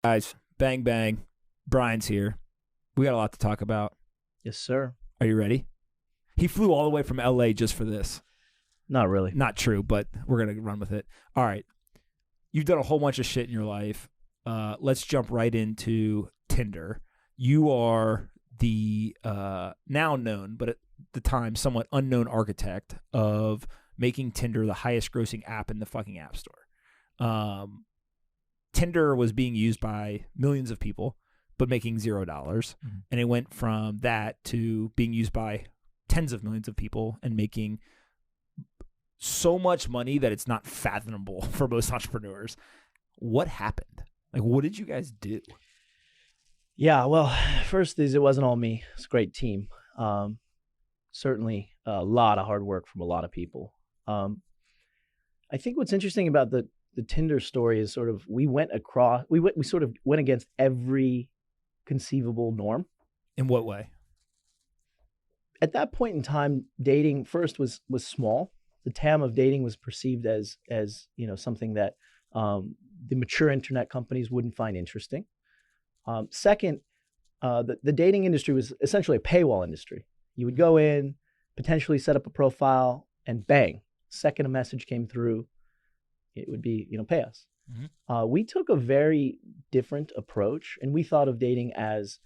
Guys, bang, bang. Brian's here. We got a lot to talk about. Yes, sir. Are you ready? He flew all the way from LA just for this. Not really. Not true, but we're going to run with it. All right. You've done a whole bunch of shit in your life. Let's jump right into Tinder. You are the now known, but at the time somewhat unknown architect of making Tinder the highest grossing app in the fucking app store. Tinder was being used by millions of people, but making $0. Mm-hmm. And it went from that to being used by tens of millions of people and making so much money that it's not fathomable for most entrepreneurs. What happened? Like, what did you guys do? Yeah, well, first is it wasn't all me. It's a great team. Certainly a lot of hard work from a lot of people. I think what's interesting about the Tinder story is sort of we sort of went against every conceivable norm. In what way? At that point in time, dating first was small. The TAM of dating was perceived as something that the mature internet companies wouldn't find interesting. Second, the dating industry was essentially a paywall industry. You would go in, potentially set up a profile, and bang, second a message came through, it would be, pay us. Mm-hmm. We took a very different approach, and we thought of dating as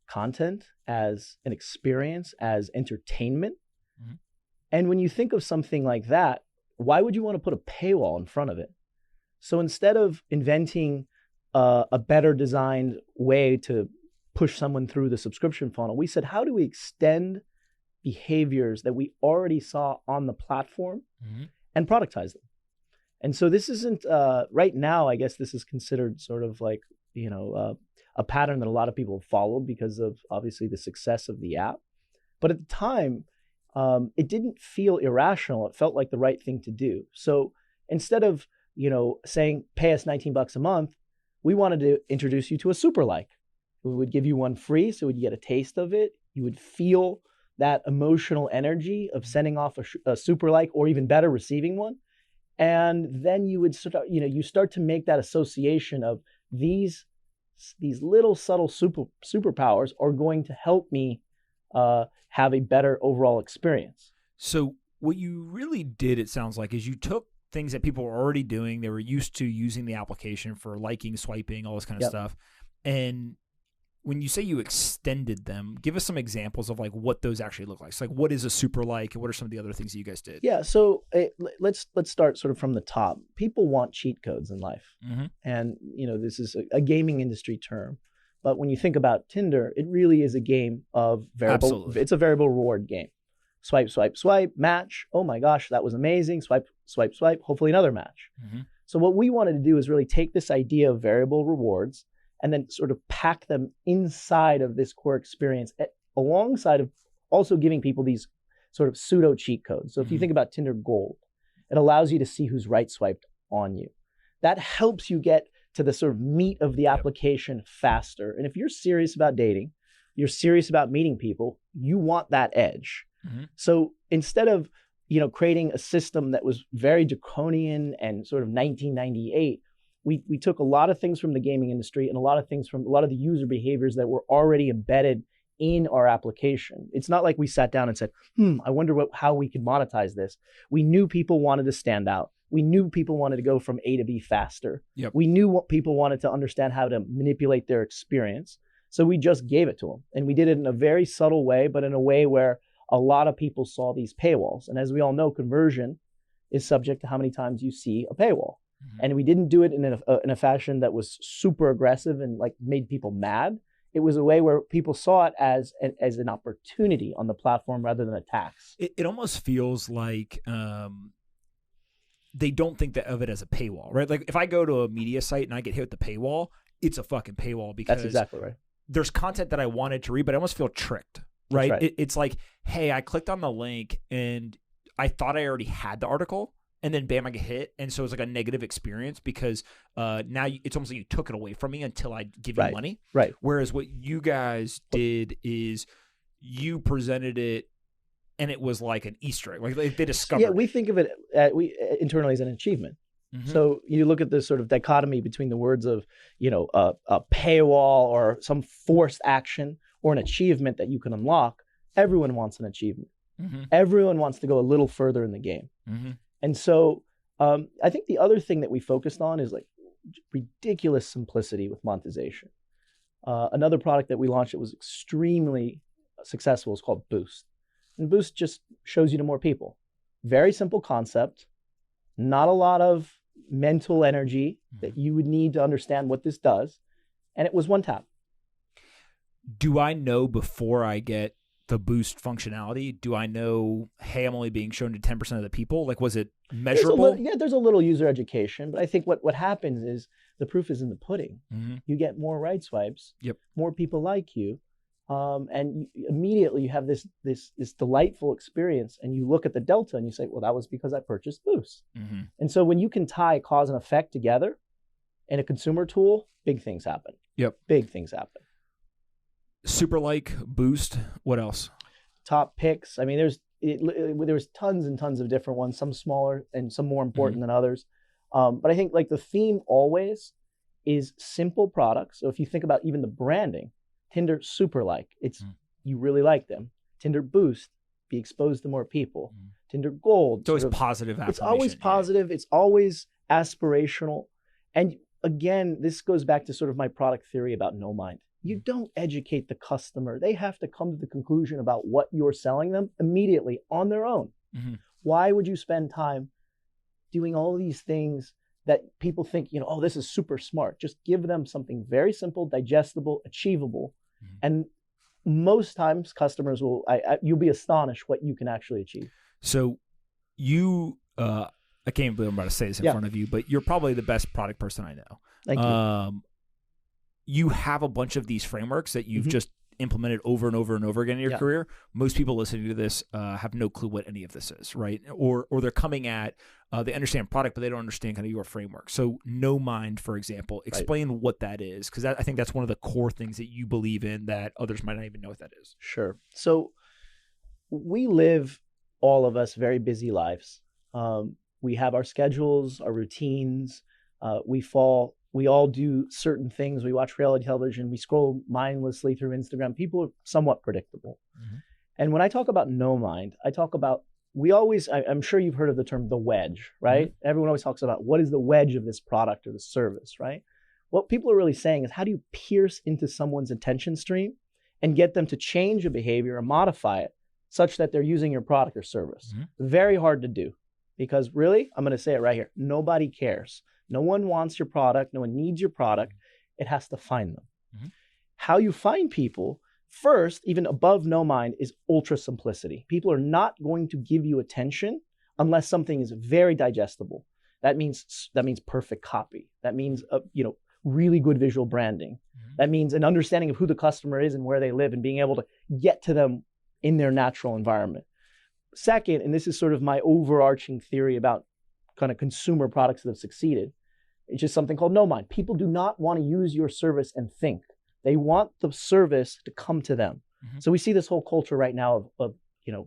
content, as an experience, as entertainment. Mm-hmm. And when you think of something like that, why would you want to put a paywall in front of it? So instead of inventing a better designed way to push someone through the subscription funnel, we said, how do we extend behaviors that we already saw on the platform mm-hmm. and productize them? And so this isn't, right now, I guess this is considered sort of like, a pattern that a lot of people have followed because of obviously the success of the app. But at the time, it didn't feel irrational. It felt like the right thing to do. So instead of, saying, pay us $19 a month, we wanted to introduce you to a super like. We would give you one free, so you'd get a taste of it. You would feel that emotional energy of sending off a super like, or even better, receiving one. And then you would start to make that association of these little subtle superpowers are going to help me have a better overall experience. So what you really did, it sounds like, is you took things that people were already doing. They were used to using the application for liking, swiping, all this kind of stuff. And when you say you extended them, give us some examples of like what those actually look like. So like, what is a super like, and what are some of the other things that you guys did? Yeah, so let's start sort of from the top. People want cheat codes in life, mm-hmm. and this is a gaming industry term. But when you think about Tinder, it really is a game of variable. Absolutely. It's a variable reward game. Swipe, swipe, swipe, match. Oh my gosh, that was amazing. Swipe, swipe, swipe. Hopefully another match. Mm-hmm. So what we wanted to do is really take this idea of variable rewards and then sort of pack them inside of this core experience alongside of also giving people these sort of pseudo cheat codes. So if you think about Tinder Gold, it allows you to see who's right swiped on you. That helps you get to the sort of meat of the application faster. And if you're serious about dating, you're serious about meeting people, you want that edge. Mm-hmm. So instead of creating a system that was very draconian and sort of 1998, we took a lot of things from the gaming industry and a lot of things from a lot of the user behaviors that were already embedded in our application. It's not like we sat down and said, I wonder how we could monetize this. We knew people wanted to stand out. We knew people wanted to go from A to B faster. Yep. We knew what people wanted to understand how to manipulate their experience. So we just gave it to them. And we did it in a very subtle way, but in a way where a lot of people saw these paywalls. And as we all know, conversion is subject to how many times you see a paywall. Mm-hmm. And we didn't do it in a fashion that was super aggressive and like made people mad. It was a way where people saw it as an opportunity on the platform rather than a tax. It almost feels like they don't think of it as a paywall, right? Like if I go to a media site and I get hit with the paywall, it's a fucking paywall because that's exactly right. There's content that I wanted to read, but I almost feel tricked, right? Right. It's like, hey, I clicked on the link and I thought I already had the article. And then bam, I get hit. And so it's like a negative experience because now it's almost like you took it away from me until I give you money. Right. Whereas what you guys did is you presented it and it was like an Easter egg. Like they discovered. Yeah, we think of it internally as an achievement. So you look at this sort of dichotomy between the words of, a paywall or some forced action or an achievement that you can unlock. Everyone wants an achievement. Everyone wants to go a little further in the game. And so I think the other thing that we focused on is like ridiculous simplicity with monetization. Another product that we launched that was extremely successful is called Boost. And Boost just shows you to more people. Very simple concept, not a lot of mental energy that you would need to understand what this does. And it was one tap. Do I know before I get the Boost functionality? Do I know, hey, I'm only being shown to 10% of the people? Like, was it measurable? There's a little user education, but I think what happens is the proof is in the pudding. You get more right swipes, more people like you, and immediately you have this delightful experience, and you look at the delta and you say, well, that was because I purchased Boost. And so when you can tie cause and effect together in a consumer tool, big things happen. Big things happen. Super like Boost. What else? Top picks. I mean, there's tons and tons of different ones, some smaller and some more important than others. But I think like the theme always is simple products. So if you think about even the branding, Tinder Super Like, it's you really like them. Tinder Boost, be exposed to more people. Tinder Gold. It's always positive affirmation. It's always positive. It's always aspirational. And again, this goes back to sort of my product theory about no mind. You don't educate the customer. They have to come to the conclusion about what you're selling them immediately on their own. Why would you spend time doing all these things that people think, oh, this is super smart? Just give them something very simple, digestible, achievable. And most times customers will, you'll be astonished what you can actually achieve. So you, I can't believe I'm about to say this in front of you, but you're probably the best product person I know. Thank you. You have a bunch of these frameworks that you've just implemented over and over and over again in your career. Most people listening to this have no clue what any of this is, right? Or they're coming at, they understand product, but they don't understand kind of your framework. So no mind, for example, explain what that is, because I think that's one of the core things that you believe in that others might not even know what that is. Sure. So we live, all of us, very busy lives. We have our schedules, our routines. We all do certain things. We watch reality television. We scroll mindlessly through Instagram. People are somewhat predictable. And when I talk about no mind, I talk about, I'm sure you've heard of the term the wedge, right? Everyone always talks about what is the wedge of this product or the service, right? What people are really saying is, how do you pierce into someone's attention stream and get them to change a behavior or modify it such that they're using your product or service? Very hard to do, because really, I'm going to say it right here, nobody cares. No one wants your product. No one needs your product. It has to find them. How you find people, first, even above no mind, is ultra simplicity. People are not going to give you attention unless something is very digestible. That means perfect copy. That means really good visual branding. That means an understanding of who the customer is and where they live and being able to get to them in their natural environment. Second, and this is sort of my overarching theory about kind of consumer products that have succeeded, it's just something called no mind. People do not want to use your service and think. They want the service to come to them. So we see this whole culture right now of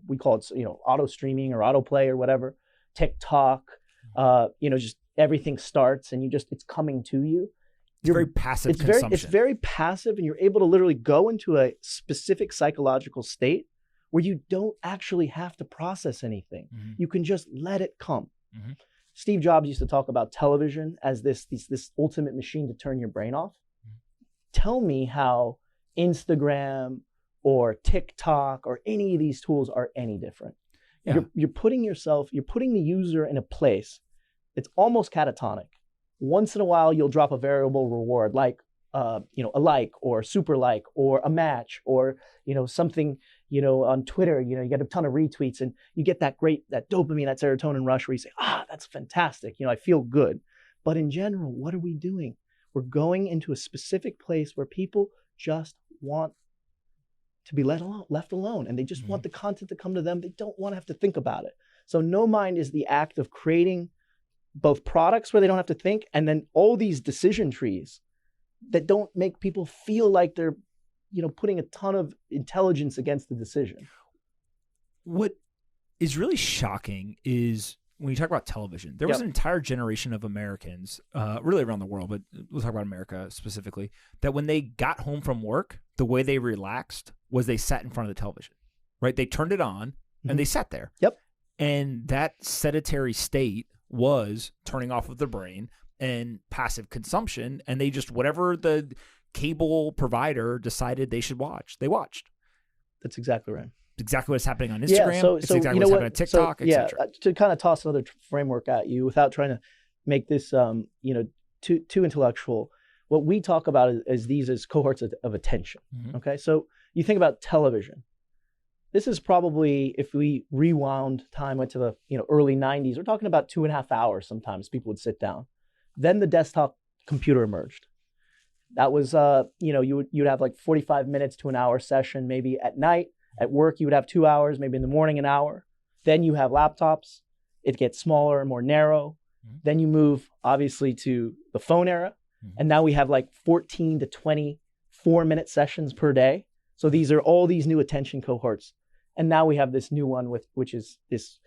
we call it, auto streaming or autoplay or whatever, TikTok, just everything starts and it's coming to you. It's very passive consumption. It's very passive, and you're able to literally go into a specific psychological state where you don't actually have to process anything. You can just let it come. Steve Jobs used to talk about television as this ultimate machine to turn your brain off. Tell me how Instagram or TikTok or any of these tools are any different. You're putting the user in a place that's almost catatonic. Once in a while, you'll drop a variable reward like a like or super like or a match or something on Twitter. You get a ton of retweets and you get that dopamine, that serotonin rush where you say, that's fantastic. I feel good. But in general, what are we doing? We're going into a specific place where people just want to be left alone, and they just want the content to come to them. They don't want to have to think about it. So no mind is the act of creating both products where they don't have to think, and then all these decision trees that don't make people feel like they're putting a ton of intelligence against the decision. What is really shocking is when you talk about television, there was an entire generation of Americans, really around the world, but we'll talk about America specifically, that when they got home from work, the way they relaxed was they sat in front of the television, right? They turned it on and they sat there. Yep. And that sedentary state was turning off of the brain and passive consumption. And they just, whatever the cable provider decided they should watch, they watched. That's exactly right. Exactly what's happening on Instagram. So it's exactly what's happening on TikTok, etc. To kind of toss another framework at you without trying to make this, too intellectual. What we talk about is these as cohorts of attention. Okay, so you think about television. This is probably, if we rewound time, went to the early 90s, we're talking about 2.5 hours. Sometimes people would sit down. Then the desktop computer emerged. That was, you'd have like 45 minutes to an hour session, maybe at night. At work, you would have 2 hours, maybe in the morning, an hour. Then you have laptops. It gets smaller and more narrow. Then you move, obviously, to the phone era. And now we have like 14 to 24-minute sessions per day. So these are all these new attention cohorts. And now we have this new one, which is this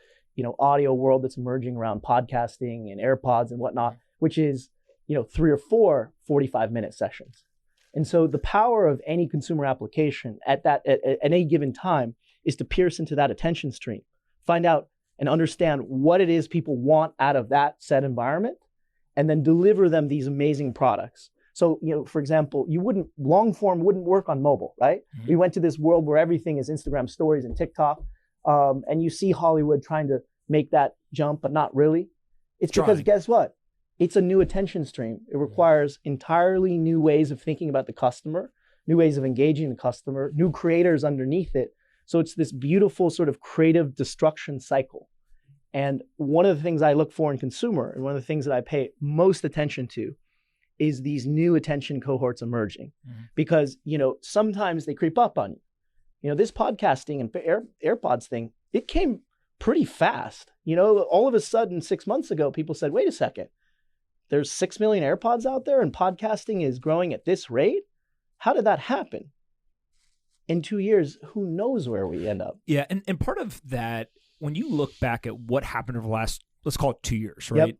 audio world that's emerging around podcasting and AirPods and whatnot, which is 3 or 4 45-minute sessions. And so the power of any consumer application at any given time is to pierce into that attention stream, find out and understand what it is people want out of that set environment, and then deliver them these amazing products. So, for example, long form wouldn't work on mobile, right? We went to this world where everything is Instagram stories and TikTok, and you see Hollywood trying to make that jump, but not really. It's because guess what? It's a new attention stream. It requires entirely new ways of thinking about the customer, new ways of engaging the customer, new creators underneath it. So it's this beautiful sort of creative destruction cycle. And one of the things I look for in consumer, and one of the things that I pay most attention to, is these new attention cohorts emerging. Because, sometimes they creep up on you. This podcasting and AirPods thing, it came pretty fast. All of a sudden, 6 months ago, people said, wait a second. There's 6 million AirPods out there and podcasting is growing at this rate? How did that happen? In 2 years, who knows where we end up? Yeah, and part of that, when you look back at what happened over the last, let's call it 2 years, right?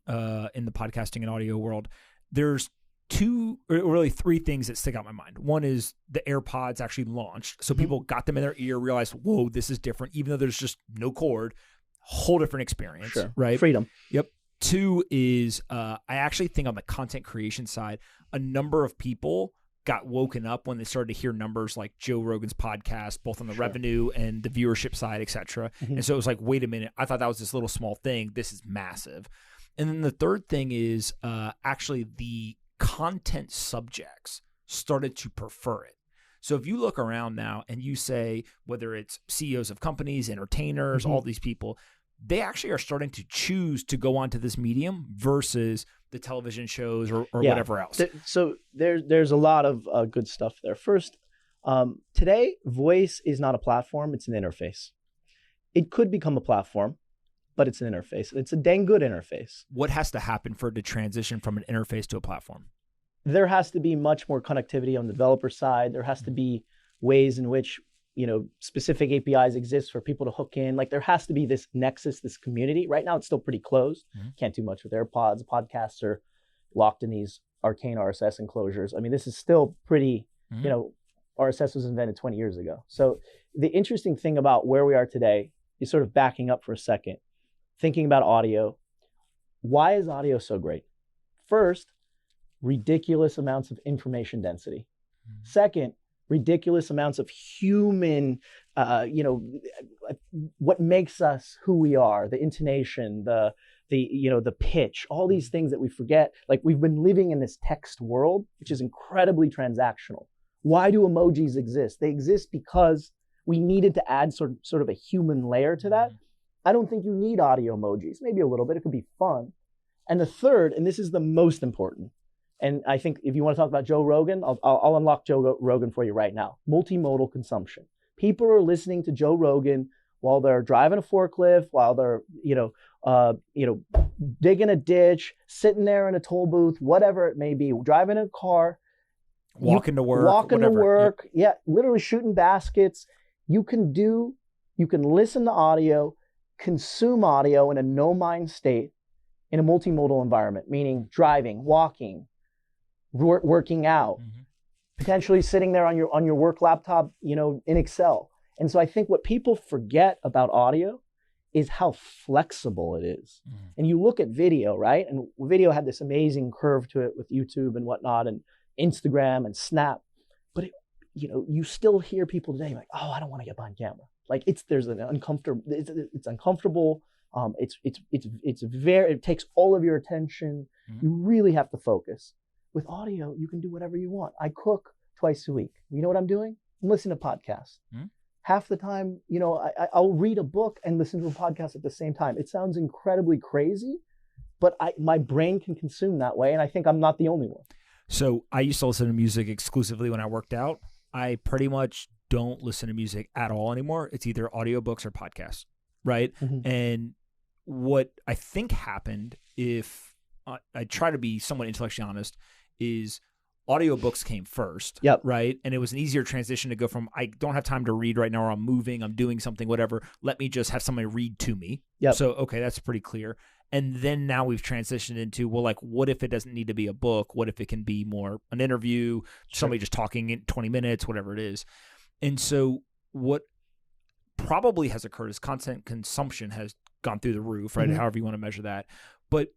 In the podcasting and audio world, there's 2 or really 3 things that stick out in my mind. One is the AirPods actually launched. So people got them in their ear, realized, whoa, this is different. Even though there's just no cord, whole different experience, right? Freedom. Yep. 2 is I actually think on the content creation side, a number of people got woken up when they started to hear numbers like Joe Rogan's podcast, both on the revenue and the viewership side, et cetera. And so it was like, wait a minute, I thought that was this little small thing. This is massive. And then the third thing is actually the content subjects started to prefer it. So if you look around now and you say, whether it's CEOs of companies, entertainers, all these people, they actually are starting to choose to go onto this medium versus the television shows or whatever else. So there's a lot of good stuff there. First, today, voice is not a platform. It's an interface. It could become a platform, but it's an interface. It's a dang good interface. What has to happen for it to transition from an interface to a platform? There has to be much more connectivity on the developer side. There has to be ways in which specific APIs exist for people to hook in. Like there has to be this nexus, this community. Right now, it's still pretty closed. Can't do much with AirPods. Podcasts are locked in these arcane RSS enclosures. I mean, this is still pretty, RSS was invented 20 years ago. So the interesting thing about where we are today is sort of backing up for a second, thinking about audio. Why is audio so great? First, ridiculous amounts of information density. Second, ridiculous amounts of human, what makes us who we are, the intonation, the pitch, all these things that we forget. Like we've been living in this text world, which is incredibly transactional. Why do emojis exist? They exist because we needed to add sort of a human layer to that. I don't think you need audio emojis, maybe a little bit, it could be fun. And the third, and this is the most important, and I think if you want to talk about Joe Rogan, I'll unlock Joe Rogan for you right now. Multimodal consumption. People are listening to Joe Rogan while they're driving a forklift, while they're digging a ditch, sitting there in a toll booth, whatever it may be, driving a car, walking to work, literally shooting baskets. You can listen to audio consume audio in a no mind state in a multimodal environment, meaning driving, walking, working out, potentially sitting there on your work laptop, in Excel. And so I think what people forget about audio is how flexible it is. And you look at video, right? And video had this amazing curve to it with YouTube and whatnot, and Instagram and Snap. But you still hear people today like, oh, I don't want to get behind camera. Like there's an uncomfortable. It's uncomfortable. It takes all of your attention. You really have to focus. With audio, you can do whatever you want. I cook twice a week. You know what I'm doing? I'm listening to podcasts. Half the time, I'll read a book and listen to a podcast at the same time. It sounds incredibly crazy, but my brain can consume that way, and I think I'm not the only one. So I used to listen to music exclusively when I worked out. I pretty much don't listen to music at all anymore. It's either audiobooks or podcasts, right? And what I think happened, if I try to be somewhat intellectually honest, is audiobooks came first, right? And it was an easier transition to go from, I don't have time to read right now, or I'm moving, I'm doing something, whatever. Let me just have somebody read to me. So, okay, that's pretty clear. And then now we've transitioned into, well, like, what if it doesn't need to be a book? What if it can be more an interview, somebody just talking in 20 minutes, whatever it is. And so what probably has occurred is content consumption has gone through the roof, right? However you want to measure that. But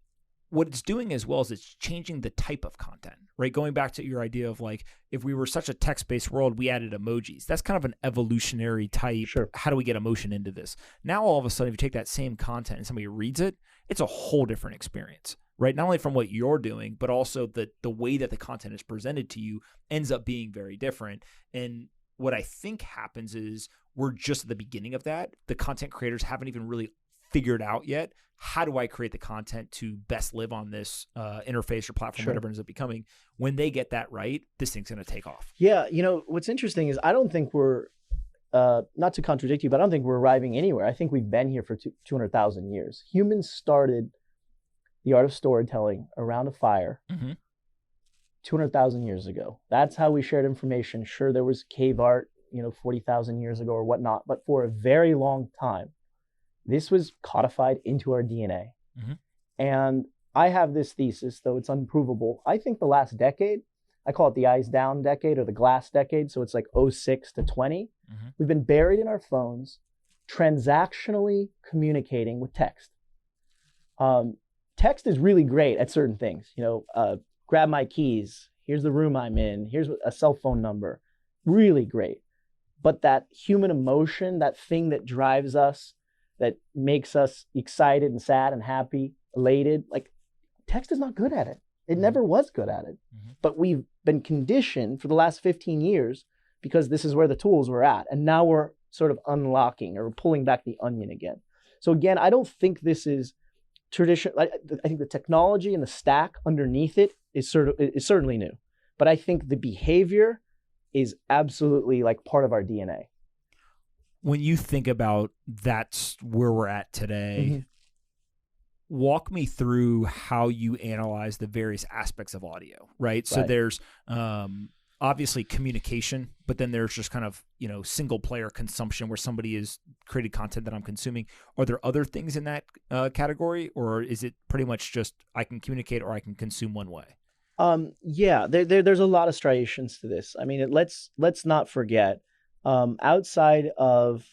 what it's doing as well is it's changing the type of content, right? Going back to your idea of like, if we were such a text-based world, we added emojis. That's kind of an evolutionary type. How do we get emotion into this? Now, all of a sudden, if you take that same content and somebody reads it, it's a whole different experience, right? Not only from what you're doing, but also the way that the content is presented to you ends up being very different. And what I think happens is we're just at the beginning of that. The content creators haven't even really figured out yet, how do I create the content to best live on this interface or platform, whatever it ends up becoming. When they get that right, this thing's going to take off. Yeah. What's interesting is I don't think we're, not to contradict you, but I don't think we're arriving anywhere. I think we've been here for 200,000 years. Humans started the art of storytelling around a fire 200,000 years ago. That's how we shared information. Sure, there was cave art, 40,000 years ago or whatnot, but for a very long time, this was codified into our DNA. And I have this thesis, though it's unprovable. I think the last decade, I call it the eyes down decade or the glass decade. So it's like 06 to 20. We've been buried in our phones, transactionally communicating with text. Text is really great at certain things. Grab my keys. Here's the room I'm in. Here's a cell phone number. Really great. But that human emotion, that thing that drives us, that makes us excited and sad and happy, elated, like text is not good at it. It never was good at it. But we've been conditioned for the last 15 years because this is where the tools were at. And now we're sort of unlocking or pulling back the onion again. So again, I don't think this is tradition. I think the technology and the stack underneath it is certainly new. But I think the behavior is absolutely like part of our DNA. When you think about that's where we're at today, walk me through how you analyze the various aspects of audio, right? So there's obviously communication, but then there's just kind of, single player consumption where somebody has created content that I'm consuming. Are there other things in that category, or is it pretty much just I can communicate or I can consume one way? Yeah, there's a lot of striations to this. I mean, let's not forget, outside of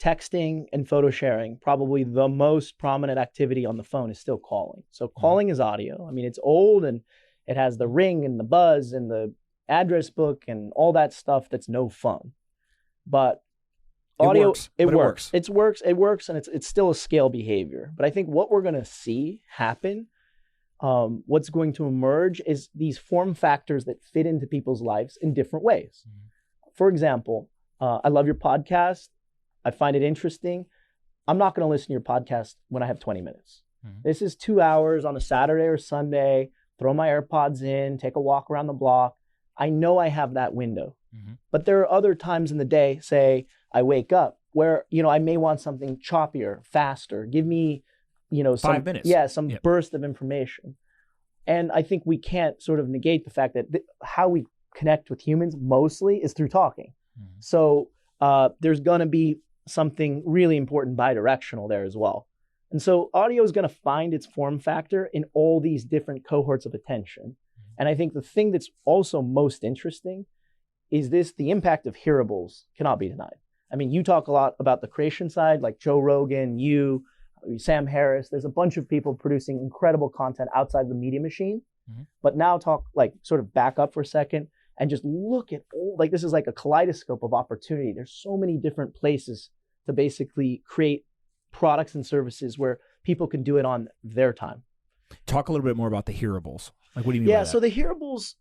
texting and photo sharing, probably the most prominent activity on the phone is still calling. So calling is audio. I mean, it's old and it has the ring and the buzz and the address book and all that stuff that's no fun. But audio, it works. It works, and it's still a scale behavior. But I think what we're going to see happen, what's going to emerge is these form factors that fit into people's lives in different ways. For example, I love your podcast. I find it interesting. I'm not going to listen to your podcast when I have 20 minutes. This is 2 hours on a Saturday or Sunday, throw my AirPods in, take a walk around the block. I know I have that window. But there are other times in the day, say I wake up, where, I may want something choppier, faster. Give me, some 5 minutes. Yeah, some burst of information. And I think we can't sort of negate the fact that how we connect with humans mostly is through talking. So there's going to be something really important bidirectional there as well. And so audio is going to find its form factor in all these different cohorts of attention. And I think the thing that's also most interesting is the impact of hearables cannot be denied. I mean, you talk a lot about the creation side, like Joe Rogan, Sam Harris. There's a bunch of people producing incredible content outside the media machine. Mm-hmm. But now talk, like, sort of back up for a second and just look at this is like a kaleidoscope of opportunity. There's so many different places to basically create products and services where people can do it on their time. Talk a little bit more about the hearables. Like, what do you mean by that? So the hearables,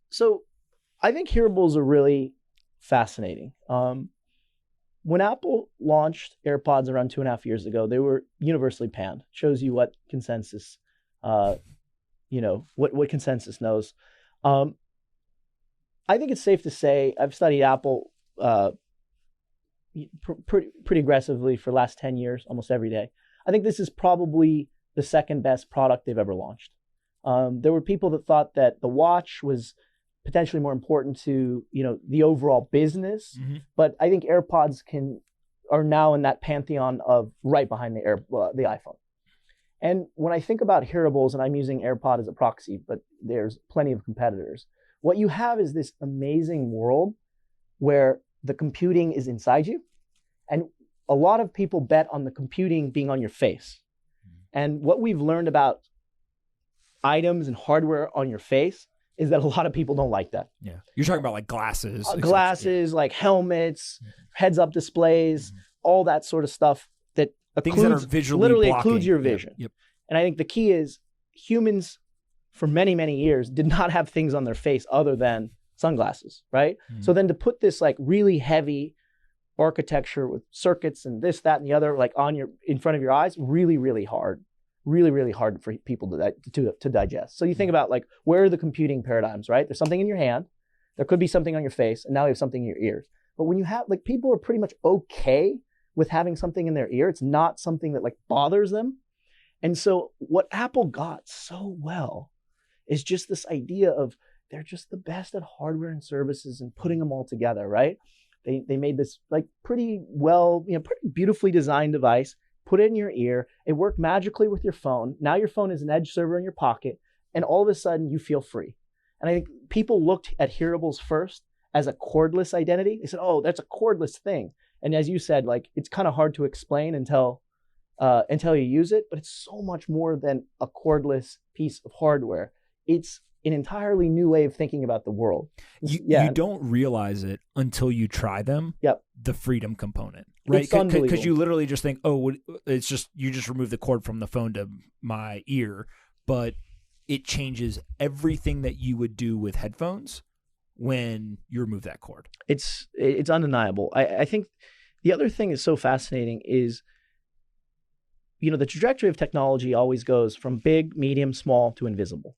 I think hearables are really fascinating. When Apple launched AirPods around 2.5 years ago, they were universally panned. Shows you what consensus, what consensus knows. I think it's safe to say I've studied Apple pretty aggressively for the last 10 years, almost every day. I think this is probably the second best product they've ever launched. There were people that thought that the watch was potentially more important to, the overall business, but I think AirPods are now in that pantheon of right behind the iPhone. And when I think about hearables, and I'm using AirPod as a proxy, but there's plenty of competitors, what you have is this amazing world where the computing is inside you, and a lot of people bet on the computing being on your face. And what we've learned about items and hardware on your face is that a lot of people don't like that. Yeah. You're talking about like glasses. Like helmets, heads-up displays, all that sort of stuff that things that are visually literally blocking. Occludes your vision. Yep. And I think the key is humans for many, many years did not have things on their face other than sunglasses, right? So then to put this like really heavy architecture with circuits and this, that, and the other, like in front of your eyes, really, really hard. Really, really hard for people to digest. So you think about like, where are the computing paradigms, right? There's something in your hand, there could be something on your face, and now you have something in your ears. But when you have, like, people are pretty much okay with having something in their ear. It's not something that like bothers them. And so what Apple got so well is just this idea of they're just the best at hardware and services and putting them all together, right? They made this like pretty beautifully designed device. Put it in your ear. It worked magically with your phone. Now your phone is an edge server in your pocket, and all of a sudden you feel free. And I think people looked at hearables first as a cordless identity. They said, "Oh, that's a cordless thing." And as you said, like, it's kind of hard to explain until you use it. But it's so much more than a cordless piece of hardware. It's an entirely new way of thinking about the world. You don't realize it until you try them. Yep. The freedom component, right? Because you literally just think, oh, it's just, you just remove the cord from the phone to my ear, but it changes everything that you would do with headphones when you remove that cord. It's undeniable. I think the other thing is so fascinating is, the trajectory of technology always goes from big, medium, small to invisible.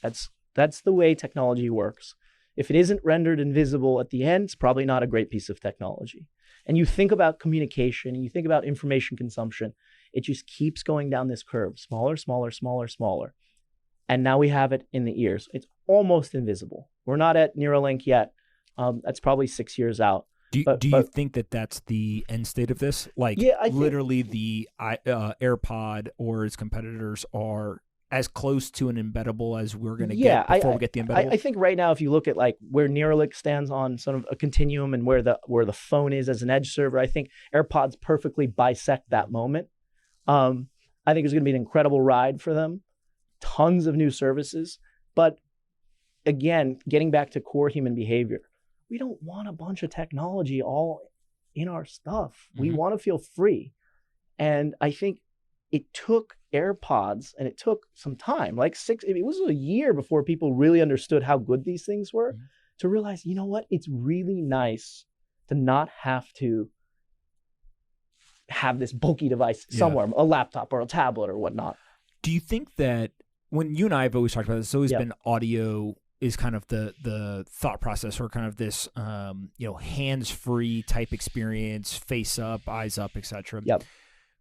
That's the way technology works. If it isn't rendered invisible at the end, it's probably not a great piece of technology. And you think about communication, and you think about information consumption, it just keeps going down this curve, smaller, smaller, smaller, smaller. And now we have it in the ears. It's almost invisible. We're not at Neuralink yet. That's probably 6 years out. Do you think that that's the end state of this? Like, literally the AirPod or its competitors are as close to an embeddable as we're going to get before we get the embeddable? I think right now, if you look at like where Neuralink stands on sort of a continuum and where the phone is as an edge server, I think AirPods perfectly bisect that moment. I think it's going to be an incredible ride for them. Tons of new services. But again, getting back to core human behavior, we don't want a bunch of technology all in our stuff. We want to feel free. And I think it took AirPods, and it took some time, it was a year before people really understood how good these things were, to realize, you know what, it's really nice to not have to have this bulky device somewhere, a laptop or a tablet or whatnot. Do you think that, when you and I have always talked about this, it's always been audio is kind of the thought process, or kind of this hands-free type experience, face up, eyes up, etc. Yep.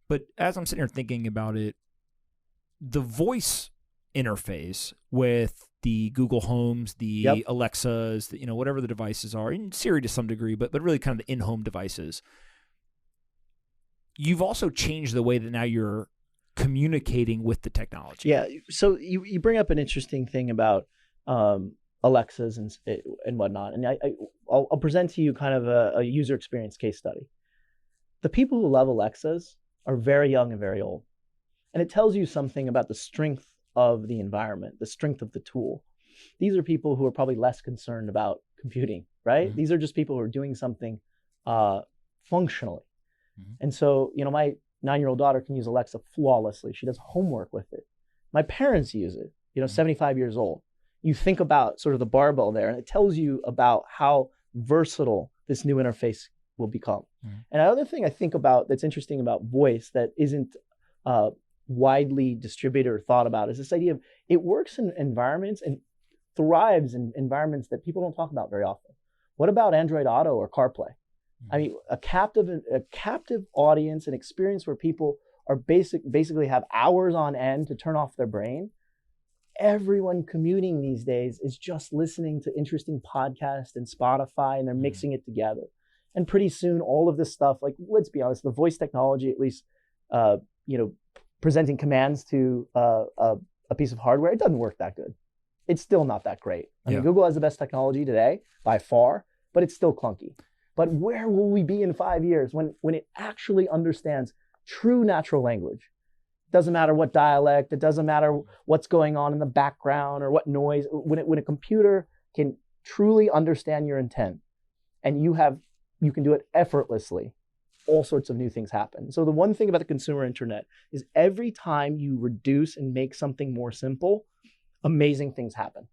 But as I'm sitting here thinking about it, the voice interface with the Google Homes, the Alexas, whatever the devices are, and Siri to some degree, but really kind of the in-home devices, you've also changed the way that now you're communicating with the technology. Yeah. So you bring up an interesting thing about Alexas and whatnot. And I'll present to you kind of a user experience case study. The people who love Alexas are very young and very old. And it tells you something about the strength of the environment, the strength of the tool. These are people who are probably less concerned about computing, right? Mm-hmm. These are just people who are doing something functionally. Mm-hmm. And so, my 9-year-old daughter can use Alexa flawlessly. She does homework with it. My parents use it, 75 years old. You think about sort of the barbell there, and it tells you about how versatile this new interface will become. Mm-hmm. And another thing I think about that's interesting about voice that isn't widely distributed or thought about is this idea of it works in environments and thrives in environments that people don't talk about very often. What about Android Auto or CarPlay? I mean, a captive audience, an experience where people are basically have hours on end to turn off their brain. Everyone commuting these days is just listening to interesting podcasts and Spotify, and they're mixing it together. And pretty soon, all of this stuff, like, let's be honest, the voice technology, at least, presenting commands to a piece of hardware, it doesn't work that good. It's still not that great. I mean, Google has the best technology today by far, but it's still clunky. But where will we be in 5 years when it actually understands true natural language? It doesn't matter what dialect, it doesn't matter what's going on in the background or what noise. When a computer can truly understand your intent and you can do it effortlessly, all sorts of new things happen. So the one thing about the consumer internet is every time you reduce and make something more simple, amazing things happen.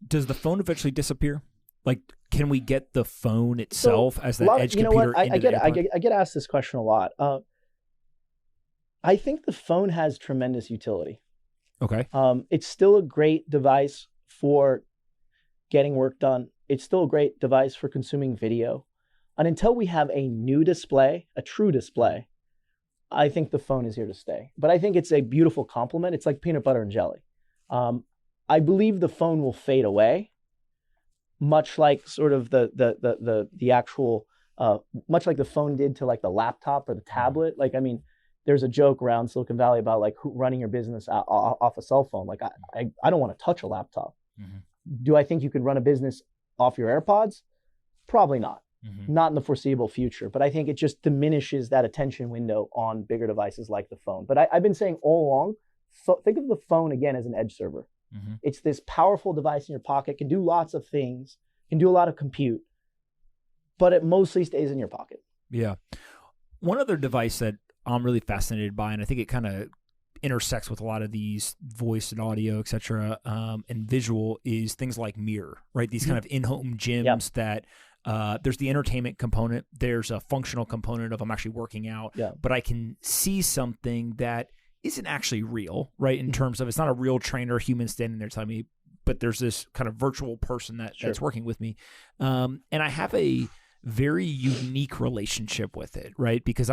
Does the phone eventually disappear? Like, can we get the phone itself as that edge computer? I get asked this question a lot. I think the phone has tremendous utility. Okay. It's still a great device for getting work done. It's still a great device for consuming video. And until we have a new display, a true display, I think the phone is here to stay. But I think it's a beautiful complement. It's like peanut butter and jelly. I believe the phone will fade away, much like sort of the actual, much like the phone did to like the laptop or the tablet. Like, I mean, there's a joke around Silicon Valley about like running your business off a cell phone. Like, I don't want to touch a laptop. Mm-hmm. Do I think you could run a business off your AirPods? Probably not. Mm-hmm. Not in the foreseeable future. But I think it just diminishes that attention window on bigger devices like the phone. But I've been saying all along, think of the phone again as an edge server. Mm-hmm. It's this powerful device in your pocket, can do lots of things, can do a lot of compute, but it mostly stays in your pocket. Yeah. One other device that I'm really fascinated by, and I think it kind of intersects with a lot of these voice and audio, et cetera, and visual, is things like Mirror, right? These kind of in-home gyms that there's the entertainment component, there's a functional component of I'm actually working out, but I can see something that isn't actually real, right? In terms of it's not a real trainer, human standing there telling me, but there's this kind of virtual person that's working with me. And I have a very unique relationship with it, right? Because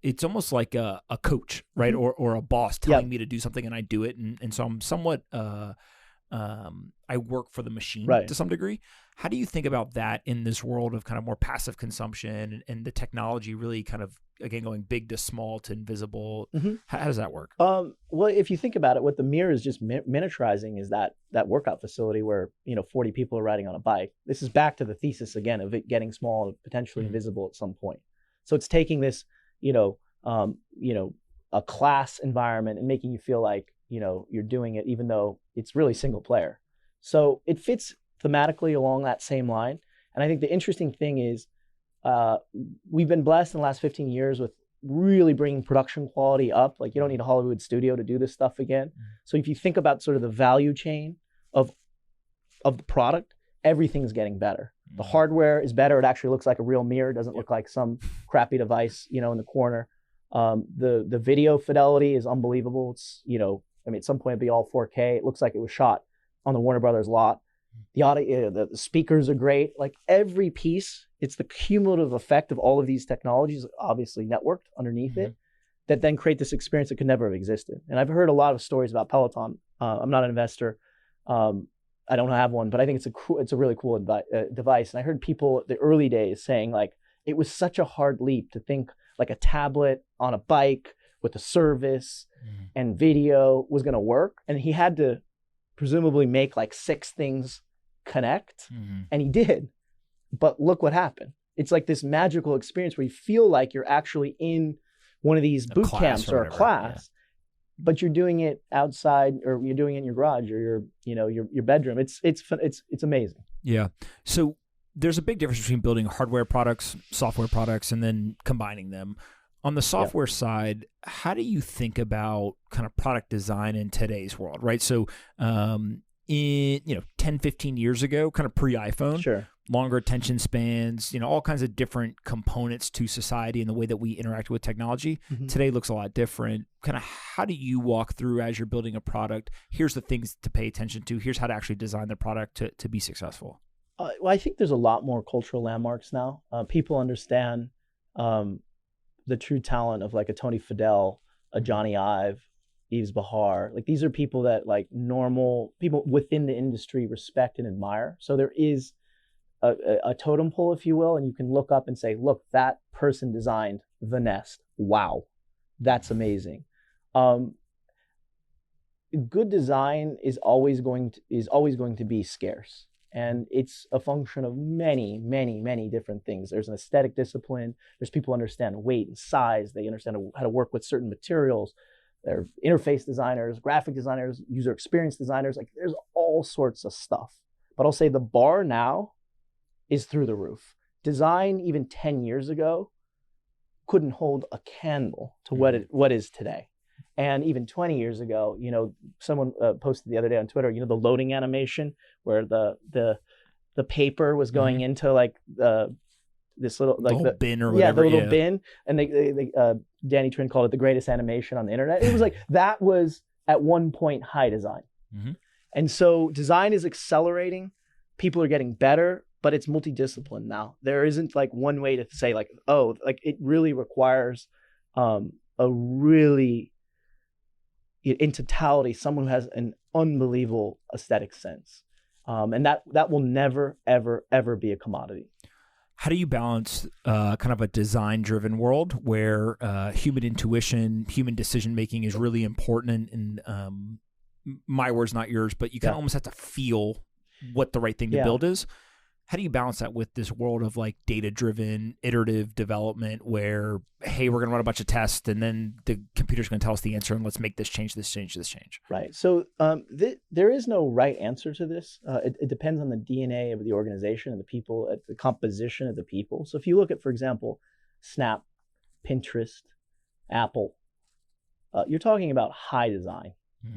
it's almost like a coach, right? Or a boss telling me to do something and I do it. And so I'm somewhat, I work for the machine to some degree. How do you think about that in this world of kind of more passive consumption and the technology really kind of, again, going big to small to invisible? Mm-hmm. How does that work? Well, if you think about it, what the Mirror is just miniaturizing is that workout facility where, 40 people are riding on a bike. This is back to the thesis again of it getting small and potentially invisible at some point. So it's taking this, a class environment and making you feel like, you're doing it even though it's really single player. So it fits thematically along that same line. And I think the interesting thing is we've been blessed in the last 15 years with really bringing production quality up. Like, you don't need a Hollywood studio to do this stuff again. So if you think about sort of the value chain of the product, everything's getting better. The hardware is better. It actually looks like a real mirror. It doesn't look like some crappy device, in the corner. The video fidelity is unbelievable. It's, at some point it'd be all 4K. It looks like it was shot on the Warner Brothers lot. The audio, the speakers are great. Like, every piece, it's the cumulative effect of all of these technologies, obviously networked underneath it, that then create this experience that could never have existed. And I've heard a lot of stories about Peloton. I'm not an investor. I don't have one, but I think it's a really cool device. And I heard people at the early days saying, like, it was such a hard leap to think like a tablet on a bike with a service and video was going to work. And he had to presumably make like 6 things connect. And he did. But look what happened. It's like this magical experience where you feel like you're actually in one of these boot camps or a class, but you're doing it outside, or you're doing it in your garage or your bedroom. It's amazing. Yeah. So there's a big difference between building hardware products, software products, and then combining them. On the software side, how do you think about kind of product design in today's world, right? So in 10, 15 years ago, kind of pre-iPhone, longer attention spans, all kinds of different components to society and the way that we interact with technology. Today looks a lot different. Kind of how do you walk through as you're building a product? Here's the things to pay attention to. Here's how to actually design the product to be successful. Well, I think there's a lot more cultural landmarks now. People understand the true talent of like a Tony Fadell, a Johnny Ive, Yves Bahar. Like these are people that like normal people within the industry respect and admire. So there is a totem pole, if you will, and you can look up and say, look, that person designed the Nest. Wow, that's amazing. Good design is always going to be scarce. And it's a function of many, many, many different things. There's an aesthetic discipline. There's people who understand weight and size. They understand how to work with certain materials. There are interface designers, graphic designers, user experience designers. Like there's all sorts of stuff. But I'll say the bar now is through the roof. Design even 10 years ago couldn't hold a candle to what is today. And even 20 years ago, someone posted the other day on Twitter, the loading animation where the paper was going into like this little like the bin or whatever. The little bin, and they Danny Trin called it the greatest animation on the internet. It was like that was at one point high design, and so design is accelerating. People are getting better, but it's multidiscipline now. There isn't like one way to say like, oh, like it really requires a really in totality, someone who has an unbelievable aesthetic sense. And that will never, ever, ever be a commodity. How do you balance kind of a design-driven world where human intuition, human decision-making is really important? And my words, not yours, but you kind of almost have to feel what the right thing to build is. How do you balance that with this world of like data-driven, iterative development where, hey, we're going to run a bunch of tests and then the computer's going to tell us the answer and let's make this change, this change, this change? Right. So there is no right answer to this. It depends on the DNA of the organization and the people, the composition of the people. So if you look at, for example, Snap, Pinterest, Apple, you're talking about high design,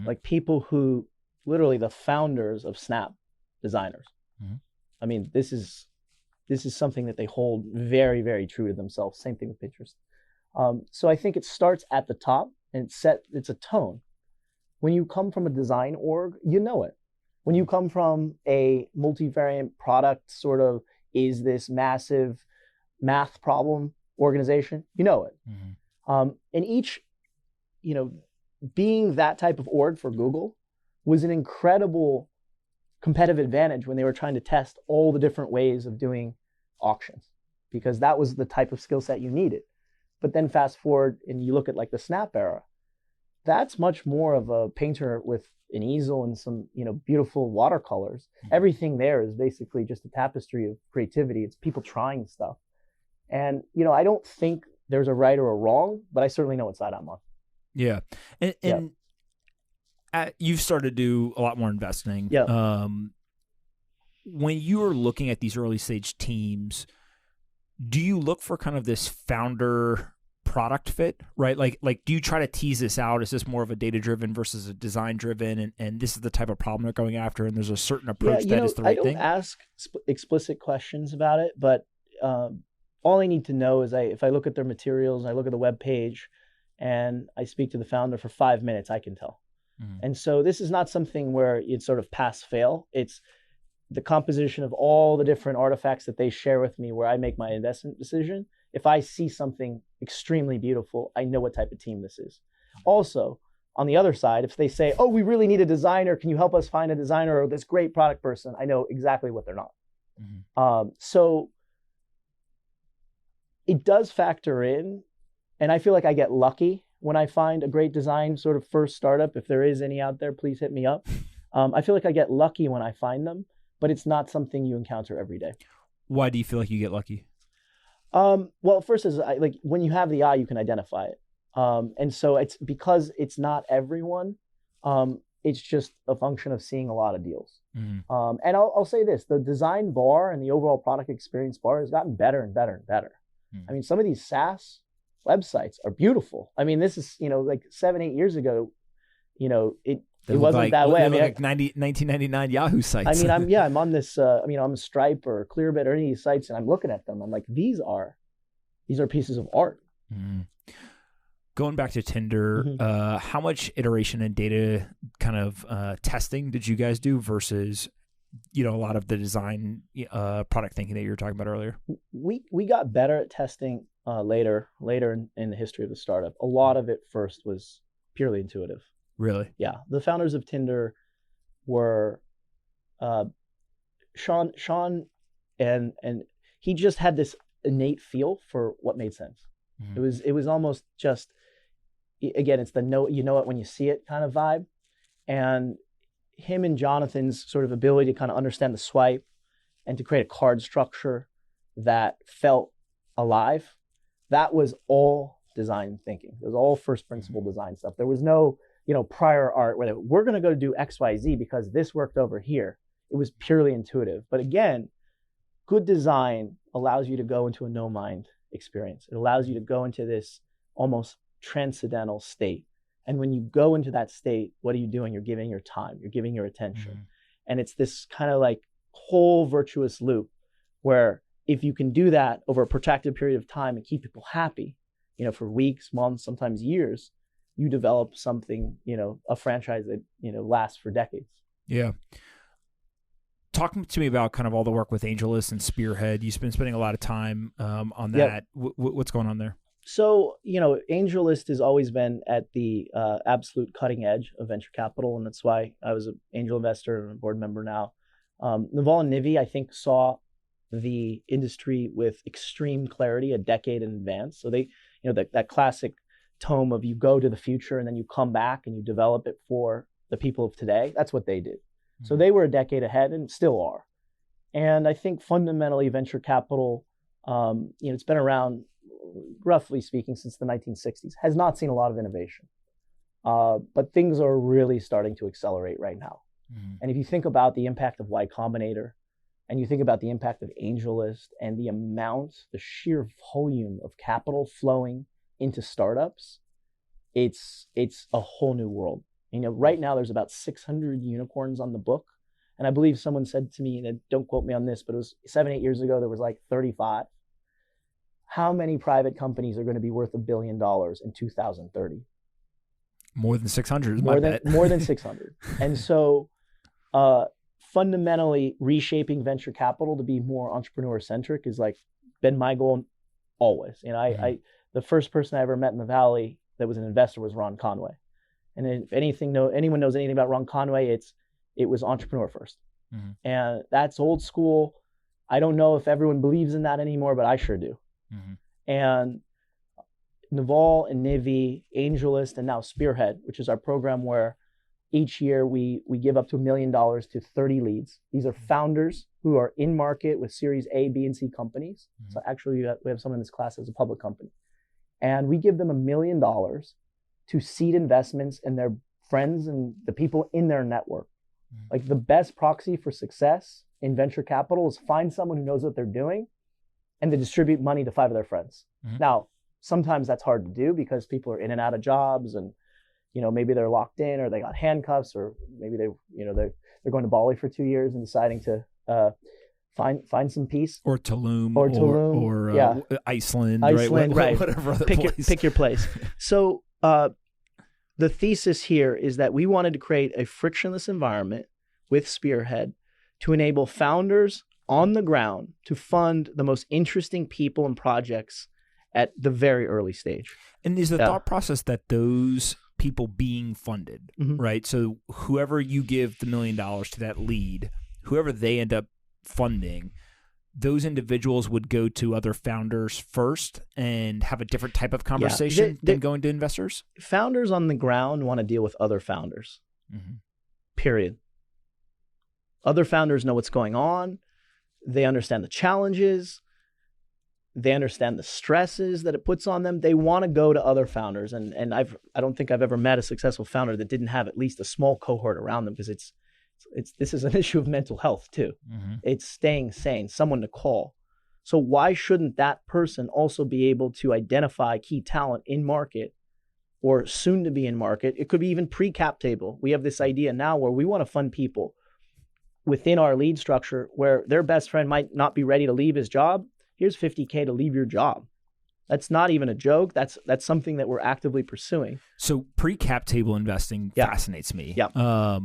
like people who literally the founders of Snap designers. I mean, this is something that they hold very, very true to themselves. Same thing with Pinterest. So I think it starts at the top and it's a tone. When you come from a design org, you know it. When you come from a multivariant product sort of is this massive math problem organization, you know it. And each, being that type of org for Google was an incredible competitive advantage when they were trying to test all the different ways of doing auctions, because that was the type of skill set you needed. But then fast forward and you look at like the Snap era, that's much more of a painter with an easel and some, beautiful watercolors. Everything there is basically just a tapestry of creativity. It's people trying stuff. And, I don't think there's a right or a wrong, but I certainly know what side I'm on. Yeah. And you've started to do a lot more investing. When you are looking at these early stage teams, do you look for kind of this founder product fit, right? Like do you try to tease this out? Is this more of a data driven versus a design driven? And this is the type of problem they're going after, and there's a certain approach that is the right thing? I don't ask explicit questions about it, but all I need to know is if I look at their materials, and I look at the web page, and I speak to the founder for 5 minutes, I can tell. And so this is not something where it's sort of pass fail. It's the composition of all the different artifacts that they share with me where I make my investment decision. If I see something extremely beautiful, I know what type of team this is. Also, on the other side, if they say, oh, we really need a designer, can you help us find a designer or this great product person? I know exactly what they're not. So it does factor in, and I feel like I get lucky when I find a great design sort of first startup. If there is any out there, please hit me up. I feel like I get lucky when I find them, but it's not something you encounter every day. Why do you feel like you get lucky? Well, first is like when you have the eye, you can identify it. And so it's because it's not everyone. It's just a function of seeing a lot of deals. Mm-hmm. And I'll say this, the design bar and the overall product experience bar has gotten better and better and better. Mm-hmm. I mean, some of these SaaS websites are beautiful. I mean, this is, like 7-8 years ago, it wasn't that way. I mean, like 1999 Yahoo sites. I mean, I'm on this, I'm Stripe or Clearbit or any of these sites, and I'm looking at them. I'm like, these are pieces of art. Mm-hmm. Going back to Tinder, Mm-hmm. How much iteration and data kind of testing did you guys do versus, a lot of the design product thinking that you were talking about earlier? We got better at testing later in the history of the startup. A lot of it first was purely intuitive. Really? Yeah. The founders of Tinder were Sean, and he just had this innate feel for what made sense. Mm-hmm. It was almost just, again, it's the know it when you see it kind of vibe. And him and Jonathan's sort of ability to kind of understand the swipe and to create a card structure that felt alive, that was all design thinking. It was all first principle design stuff. There was no, prior art where we're going to go do X, Y, Z because this worked over here. It was purely intuitive. But again, good design allows you to go into a no mind experience. It allows you to go into this almost transcendental state. And when you go into that state, what are you doing? You're giving your time, you're giving your attention. Mm-hmm. And it's this kind of like whole virtuous loop where if you can do that over a protracted period of time and keep people happy, for weeks, months, sometimes years, you develop something, a franchise that, lasts for decades. Yeah. Talk to me about kind of all the work with AngelList and Spearhead. You've been spending a lot of time on that. Yep. What's going on there? So, AngelList has always been at the absolute cutting edge of venture capital, and that's why I was an angel investor and a board member now. Naval and Nivi, I think, saw the industry with extreme clarity a decade in advance. So they, that classic tome of you go to the future and then you come back and you develop it for the people of today. That's what they did. Mm-hmm. So they were a decade ahead and still are. And I think fundamentally venture capital, it's been around, roughly speaking, since the 1960s, has not seen a lot of innovation. But things are really starting to accelerate right now. Mm-hmm. And if you think about the impact of Y Combinator, and you think about the impact of AngelList and the sheer volume of capital flowing into startups, it's a whole new world. Right now there's about 600 unicorns on the book. And I believe someone said to me, and don't quote me on this, but it was 7-8 years ago, there was like 35. How many private companies are going to be worth $1 billion in 2030? More than 600. More than 600. And so fundamentally reshaping venture capital to be more entrepreneur centric is like been my goal always. Mm-hmm. The first person I ever met in the Valley that was an investor was Ron Conway. And if anyone knows anything about Ron Conway, it was entrepreneur first. Mm-hmm. And that's old school. I don't know if everyone believes in that anymore, but I sure do. Mm-hmm. And Naval and Nivi, AngelList, and now Spearhead, which is our program where each year we give up to $1 million to 30 leads. These are founders who are in market with Series A, B, and C companies. Mm-hmm. So actually we have someone in this class as a public company. And we give them $1 million to seed investments in their friends and the people in their network. Mm-hmm. Like the best proxy for success in venture capital is find someone who knows what they're doing and to distribute money to 5 of their friends. Mm-hmm. Now, sometimes that's hard to do because people are in and out of jobs and, maybe they're locked in or they got handcuffs or maybe they're going to Bali for 2 years and deciding to find some peace. Or Tulum. Or yeah. Iceland, right? Whatever other place. Pick your place. So the thesis here is that we wanted to create a frictionless environment with Spearhead to enable founders on the ground to fund the most interesting people and projects at the very early stage. And is the thought process that those people being funded, mm-hmm. right? So whoever you give the $1 million to that lead, whoever they end up funding, those individuals would go to other founders first and have a different type of conversation than going to investors? Founders on the ground want to deal with other founders. Mm-hmm. Period. Other founders know what's going on. They understand the challenges. They understand the stresses that it puts on them. They want to go to other founders. And I don't think I've ever met a successful founder that didn't have at least a small cohort around them, because this is an issue of mental health too. Mm-hmm. It's staying sane, someone to call. So why shouldn't that person also be able to identify key talent in market or soon to be in market? It could be even pre-cap table. We have this idea now where we want to fund people within our lead structure where their best friend might not be ready to leave his job. Here's $50K to leave your job. That's not even a joke. That's something that we're actively pursuing. So pre-cap table investing fascinates me. Yeah.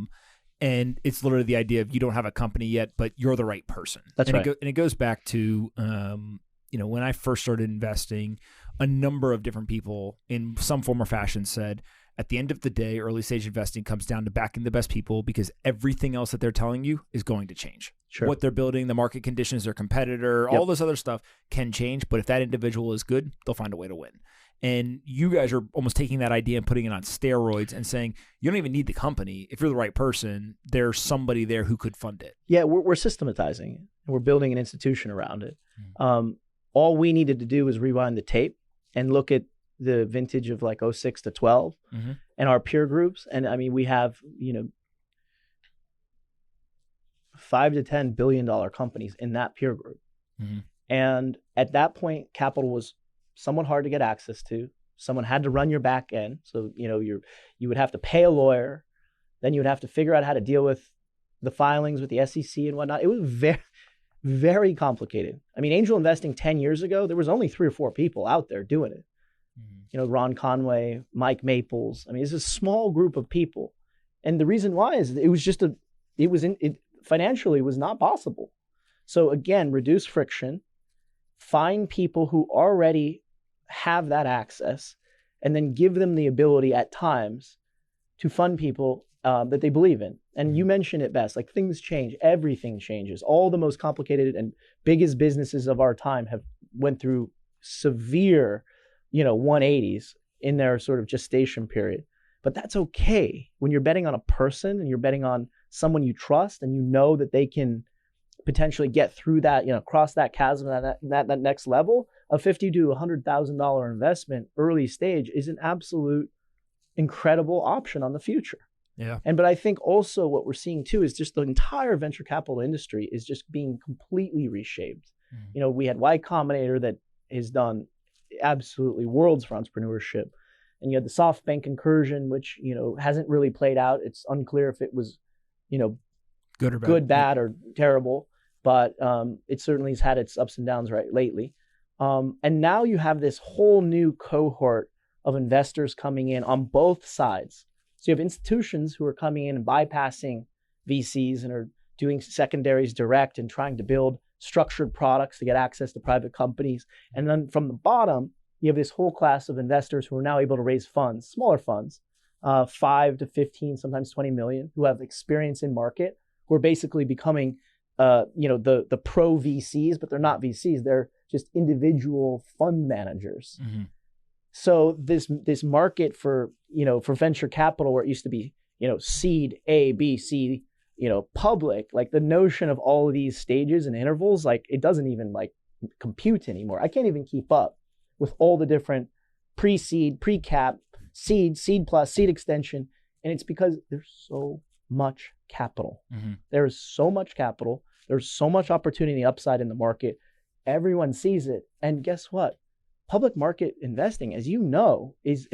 And it's literally the idea of you don't have a company yet, but you're the right person. That's right. And it goes back to, when I first started investing, a number of different people in some form or fashion said, at the end of the day, early stage investing comes down to backing the best people, because everything else that they're telling you is going to change. Sure. What they're building, the market conditions, their competitor, all this other stuff can change. But if that individual is good, they'll find a way to win. And you guys are almost taking that idea and putting it on steroids and saying, you don't even need the company. If you're the right person, there's somebody there who could fund it. Yeah, we're systematizing it, and we're building an institution around it. Mm-hmm. All we needed to do was rewind the tape and look at the vintage of like 06 to 12 mm-hmm. and our peer groups. And I mean, we have, $5 to $10 billion companies in that peer group. Mm-hmm. And at that point, capital was somewhat hard to get access to. Someone had to run your back end. So, you would have to pay a lawyer. Then you would have to figure out how to deal with the filings with the SEC and whatnot. It was very, very complicated. I mean, angel investing 10 years ago, there was only 3 or 4 people out there doing it. Mm-hmm. Ron Conway, Mike Maples. I mean, it's a small group of people. And the reason why is it was just financially was not possible. So again, reduce friction, find people who already have that access, and then give them the ability at times to fund people that they believe in. And you mentioned it best, like things change, everything changes. All the most complicated and biggest businesses of our time have went through severe, 180s in their sort of gestation period. But that's okay when you're betting on a person and you're betting on someone you trust and you know that they can potentially get through that, cross that chasm, that next level. A $50,000 to $100,000 investment early stage is an absolute incredible option on the future. Yeah. But I think also what we're seeing too is just the entire venture capital industry is just being completely reshaped. Mm-hmm. We had Y Combinator that has done absolutely worlds for entrepreneurship. And you had the SoftBank incursion, which, hasn't really played out. It's unclear if it was, good or bad, bad or terrible, but it certainly has had its ups and downs lately. And now you have this whole new cohort of investors coming in on both sides. So you have institutions who are coming in and bypassing VCs and are doing secondaries direct and trying to build structured products to get access to private companies. And then from the bottom, you have this whole class of investors who are now able to raise funds, smaller funds, 5 to 15, sometimes 20 million, who have experience in market, who are basically becoming, the pro VCs, but they're not VCs. They're just individual fund managers. Mm-hmm. So this market for venture capital, where it used to be, seed A, B, C, public, like the notion of all of these stages and intervals, like it doesn't even like compute anymore. I can't even keep up with all the different pre-seed, pre-cap, seed plus, seed extension. And it's because there's so much capital. Mm-hmm. There's so much capital. There's so much opportunity upside in the market. Everyone sees it. And guess what? Public market investing, as you know, is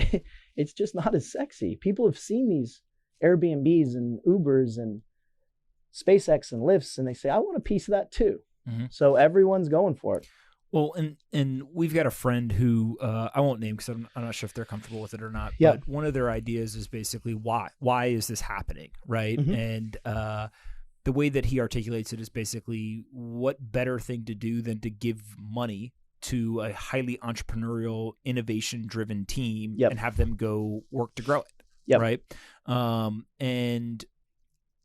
it's just not as sexy. People have seen these Airbnbs and Ubers and SpaceX and Lyfts, and they say, I want a piece of that too. Mm-hmm. So everyone's going for it. Well, and we've got a friend who I won't name because I'm not sure if they're comfortable with it or not. Yeah. But one of their ideas is basically why is this happening, right? Mm-hmm. And the way that he articulates it is basically, what better thing to do than to give money to a highly entrepreneurial, innovation-driven team and have them go work to grow it, right? And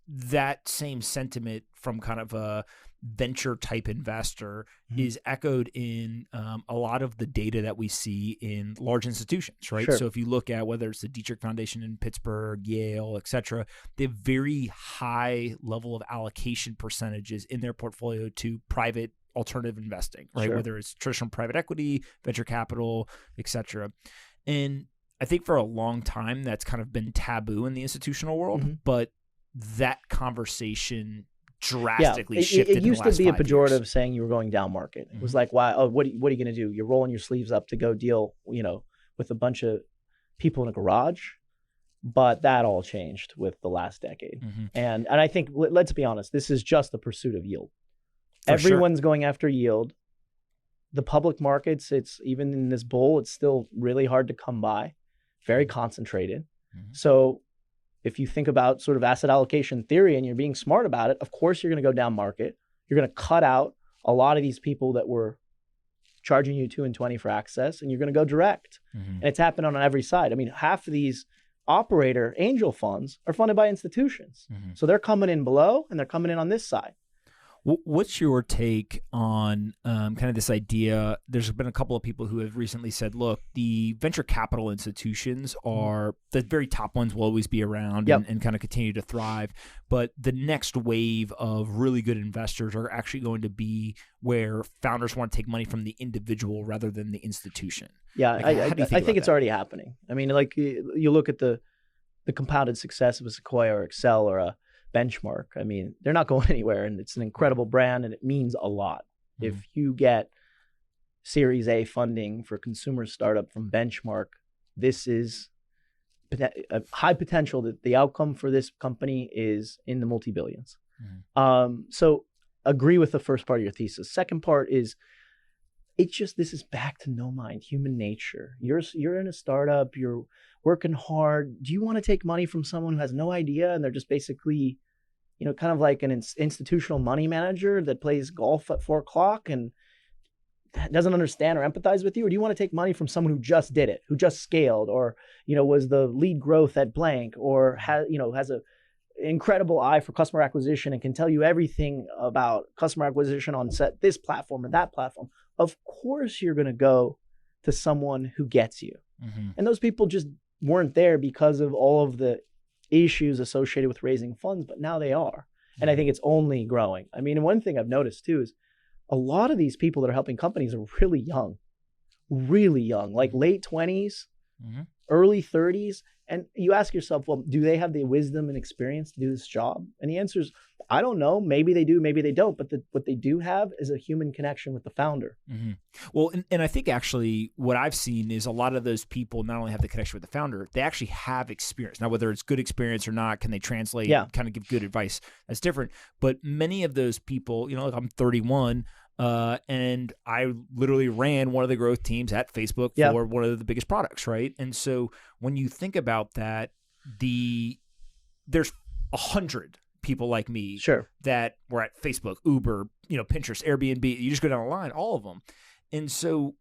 that same sentiment from kind of a venture type investor is echoed in a lot of the data that we see in large institutions, right? Sure. So if you look at whether it's the Dietrich Foundation in Pittsburgh, Yale, et cetera, they have very high level of allocation percentages in their portfolio to private alternative investing, right? Sure. Whether it's traditional private equity, venture capital, et cetera. And I think for a long time that's kind of been taboo in the institutional world, but that conversation drastically shifted. It used to be a pejorative years. saying you were going down market. It was like, why? Oh, what are you going to do? You're rolling your sleeves up to go deal, with a bunch of people in a garage. But that all changed with the last decade. And I think, let's be honest, this is just the pursuit of yield. Everyone's going after yield. The public markets, it's even in this bull, it's still really hard to come by, very concentrated. So if you think about sort of asset allocation theory and you're being smart about it, of course you're going to go down market. You're going to cut out a lot of these people that were charging you $2 and $20 for access, and you're going to go direct. And it's happened on every side. I mean, half of these operator angel funds are funded by institutions. So they're coming in below and they're coming in on this side. What's your take on kind of this idea? There's been a couple of people who have recently said, look, the venture capital institutions are, the very top ones will always be around and kind of continue to thrive. But the next wave of really good investors are actually going to be where founders want to take money from the individual rather than the institution. Yeah, Like, I think it's already happening. I mean, like you look at the compounded success of a Sequoia or Excel or a Benchmark. I mean, they're not going anywhere, and it's an incredible brand, and it means a lot. If you get Series A funding for consumer startup from Benchmark, this is a high potential that the outcome for this company is in the multi-billions. So agree with the first part of your thesis. Second part is, this is back to no mind, human nature. You're in a startup, you're working hard. Do you want to take money from someone who has no idea and they're just basically, kind of like an institutional money manager that plays golf at 4:00 and doesn't understand or empathize with you? Or do you want to take money from someone who just did it, who just scaled, or, was the lead growth at blank, or has a incredible eye for customer acquisition and can tell you everything about customer acquisition on this platform or that platform? Of course you're going to go to someone who gets you. And those people just weren't there because of all of the issues associated with raising funds, but now they are. And I think it's only growing. I mean, one thing I've noticed too is a lot of these people that are helping companies are really young, like late 20s, early 30s. And you ask yourself, well, do they have the wisdom and experience to do this job? And the answer is, I don't know. Maybe they do, maybe they don't. But what they do have is a human connection with the founder. Well, and I think actually what I've seen is a lot of those people not only have the connection with the founder, they actually have experience. Now, whether it's good experience or not, can they translate, kind of give good advice? That's different. But many of those people, like I'm 31, and I literally ran one of the growth teams at Facebook for one of the biggest products, right? And so when you think about that, there's 100 people like me that were at Facebook, Uber, Pinterest, Airbnb. You just go down the line, all of them. And so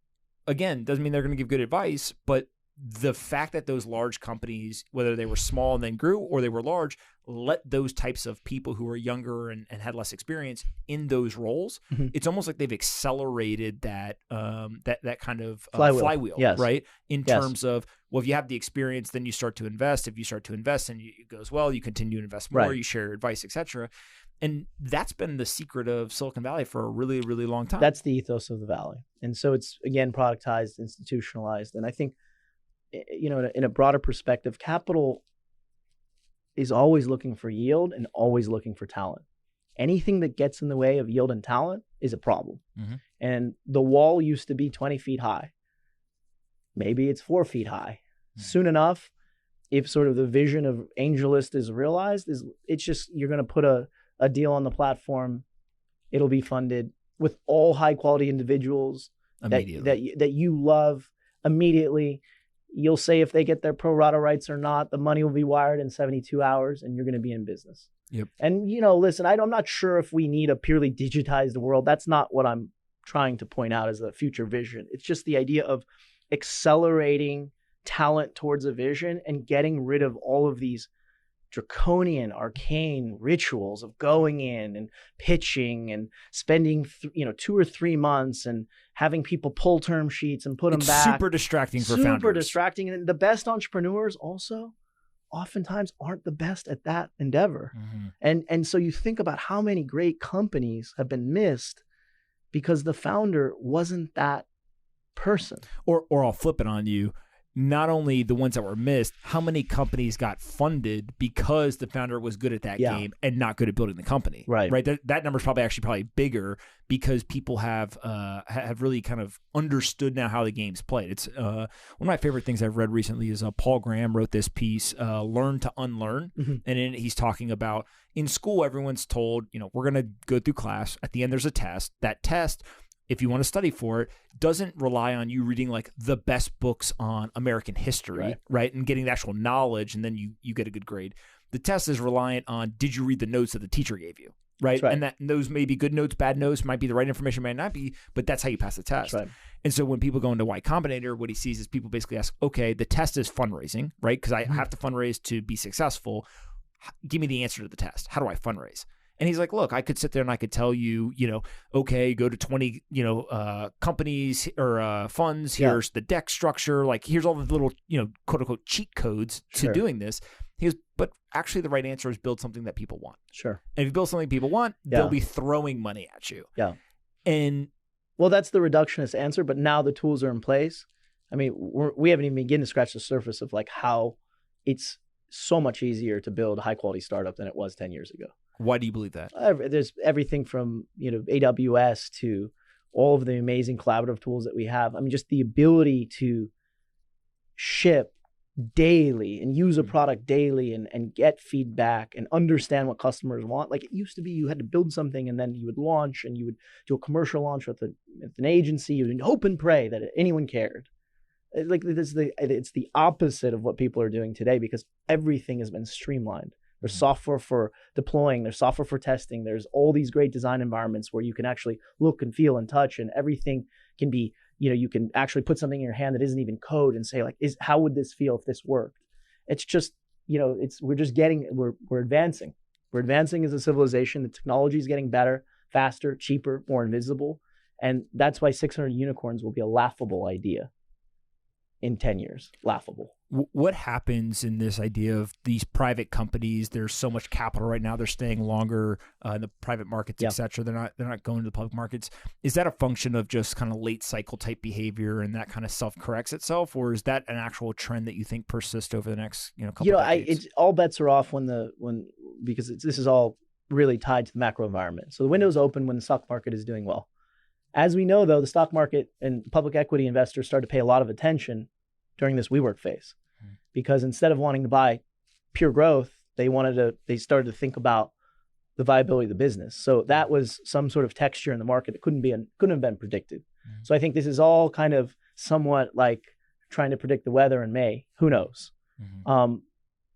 again, doesn't mean they're going to give good advice, but the fact that those large companies, whether they were small and then grew or they were large, let those types of people who were younger and had less experience in those roles, it's almost like they've accelerated that that kind of flywheel, right? In terms of, well, if you have the experience, then you start to invest. If you start to invest and it goes well, you continue to invest more, you share your advice, etc. And that's been the secret of Silicon Valley for a really, really long time. That's the ethos of the Valley. And so it's, again, productized, institutionalized. And I think, in a broader perspective, capital is always looking for yield and always looking for talent. Anything that gets in the way of yield and talent is a problem. And the wall used to be 20 feet high. Maybe it's 4 feet high. Soon enough, if sort of the vision of AngelList is realized, it's just, you're going to put a deal on the platform. It'll be funded with all high quality individuals that you love immediately. You'll say if they get their pro rata rights or not. The money will be wired in 72 hours and you're going to be in business. And, listen, I'm not sure if we need a purely digitized world. That's not what I'm trying to point out as a future vision. It's just the idea of accelerating talent towards a vision and getting rid of all of these draconian, arcane rituals of going in and pitching and spending 2 or 3 months and having people pull term sheets and put them back. Super distracting for super founders. Distracting. And the best entrepreneurs also oftentimes aren't the best at that endeavor. And so you think about how many great companies have been missed because the founder wasn't that person. Or I'll flip it on you. Not only the ones that were missed, how many companies got funded because the founder was good at that game and not good at building the company? Right. That number's probably bigger because people have really kind of understood now how the game's played. It's one of my favorite things I've read recently is Paul Graham wrote this piece, Learn to Unlearn. And in it, he's talking about in school, everyone's told, we're going to go through class. At the end, there's a test. That test, if you want to study for it, doesn't rely on you reading like the best books on American history, right? And getting the actual knowledge, and then you get a good grade. The test is reliant on, did you read the notes that the teacher gave you, right? And those may be good notes, bad notes, might be the right information, might not be, but that's how you pass the test. And so when people go into Y Combinator, what he sees is people basically ask, okay, the test is fundraising, right? Because I have to fundraise to be successful. Give me the answer to the test. How do I fundraise? And he's like, look, I could sit there and I could tell you, okay, go to 20, companies or funds. Here's the deck structure. Like, here's all the little, quote unquote cheat codes to doing this. He goes, but actually the right answer is build something that people want. And if you build something people want, they'll be throwing money at you. And well, that's the reductionist answer. But now the tools are in place. I mean, we haven't even begun to scratch the surface of like how it's so much easier to build a high quality startup than it was 10 years ago. Why do you believe that? There's everything from, AWS to all of the amazing collaborative tools that we have. I mean, just the ability to ship daily and use a product daily and get feedback and understand what customers want. Like it used to be, you had to build something and then you would launch and you would do a commercial launch with an agency. You would hope and pray that anyone cared. Like it's the opposite of what people are doing today because everything has been streamlined. There's software for deploying, there's software for testing, there's all these great design environments where you can actually look and feel and touch, and everything can be, you can actually put something in your hand that isn't even code and say like, how would this feel if this worked? It's just, we're advancing. We're advancing as a civilization. The technology is getting better, faster, cheaper, more invisible. And that's why 600 unicorns will be a laughable idea in 10 years. Laughable. What happens in this idea of these private companies? There's so much capital right now. They're staying longer in the private markets, et cetera. They're not going to the public markets. Is that a function of just kind of late cycle type behavior and that kind of self-corrects itself? Or is that an actual trend that you think persists over the next couple of decades? All bets are off because this is all really tied to the macro environment. So the window's open when the stock market is doing well. As we know, though, the stock market and public equity investors started to pay a lot of attention during this WeWork phase, because instead of wanting to buy pure growth, they started to think about the viability of the business. So that was some sort of texture in the market that couldn't have been predicted. So I think this is all kind of somewhat like trying to predict the weather in May. Who knows?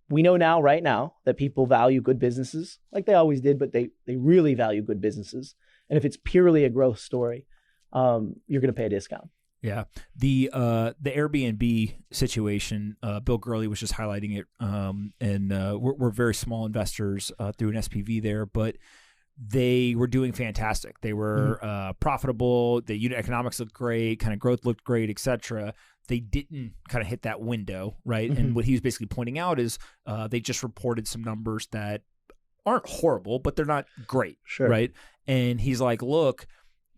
We know right now that people value good businesses like they always did, but they really value good businesses. And if it's purely a growth story, you're going to pay a discount. Yeah. The Airbnb situation, Bill Gurley was just highlighting it. And we're very small investors through an SPV there, but they were doing fantastic. They were profitable. The unit economics looked great, kind of growth looked great, et cetera. They didn't kind of hit that window, right? And what he was basically pointing out is they just reported some numbers that aren't horrible, but they're not great, right? And he's like, look,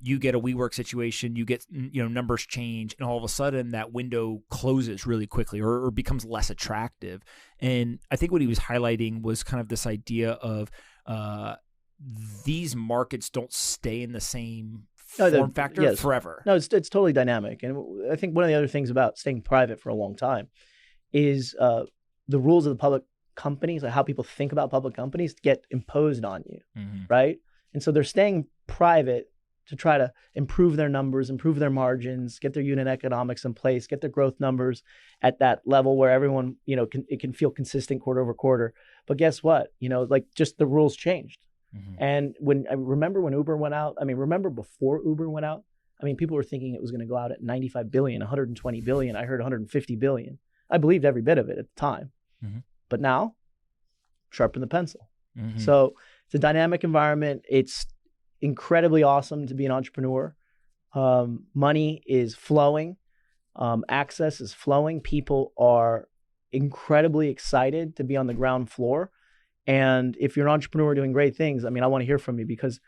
you get a WeWork situation, you get, numbers change, and all of a sudden that window closes really quickly or becomes less attractive. And I think what he was highlighting was kind of this idea of these markets don't stay in the same form factor forever. No, it's totally dynamic. And I think one of the other things about staying private for a long time is the rules of the public companies, like how people think about public companies, get imposed on you, right? And so they're staying private to try to improve their numbers, improve their margins, get their unit economics in place, get their growth numbers at that level where everyone, it can feel consistent quarter over quarter. But guess what? Just the rules changed. And remember when Uber went out, remember before Uber went out, people were thinking it was going to go out at 95 billion, 120 billion. I heard 150 billion. I believed every bit of it at the time. But now sharpen the pencil. Mm-hmm. So it's a dynamic environment. It's incredibly awesome to be an entrepreneur. Money is flowing. Access is flowing. People are incredibly excited to be on the ground floor. And if you're an entrepreneur doing great things, I mean, I want to hear from you, because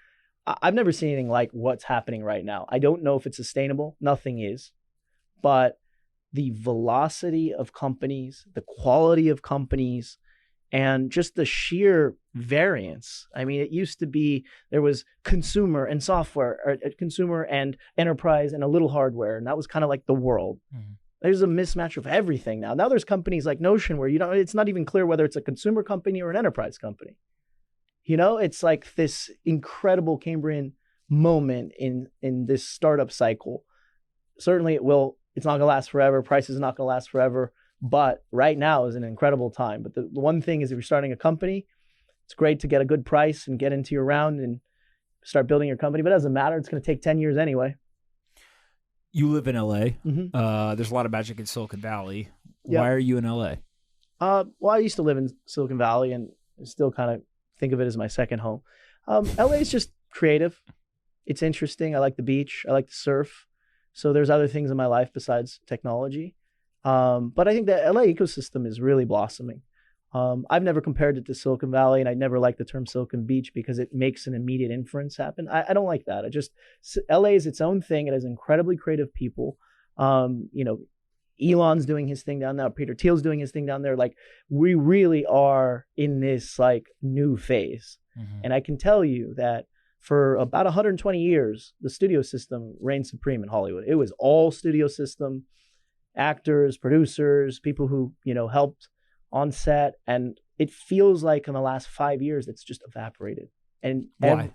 I've never seen anything like what's happening right now. I don't know if it's sustainable. Nothing is. But the velocity of companies, the quality of companies, and just the sheer variance. I mean, it used to be there was consumer and software, or consumer and enterprise and a little hardware. And that was kind of like the world. Mm-hmm. There's a mismatch of everything now. Now there's companies like Notion where it's not even clear whether it's a consumer company or an enterprise company. It's like this incredible Cambrian moment in this startup cycle. Certainly it's not going to last forever. Price is not going to last forever. But right now is an incredible time. But the one thing is, if you're starting a company, it's great to get a good price and get into your round and start building your company. But it doesn't matter. It's going to take 10 years anyway. You live in LA. Mm-hmm. There's a lot of magic in Silicon Valley. Yep. Why are you in LA? Well, I used to live in Silicon Valley and still kind of think of it as my second home. LA is just creative. It's interesting. I like the beach. I like to surf. So there's other things in my life besides technology. But I think the LA ecosystem is really blossoming. I've never compared it to Silicon Valley, and I never liked the term Silicon Beach because it makes an immediate inference happen. I don't like that. LA is its own thing. It has incredibly creative people. Elon's doing his thing down there. Peter Thiel's doing his thing down there. Like, we really are in this like new phase. Mm-hmm. And I can tell you that for about 120 years, the studio system reigned supreme in Hollywood. It was all studio system, actors, producers, people who, helped on set. And it feels like in the last 5 years, it's just evaporated. And why?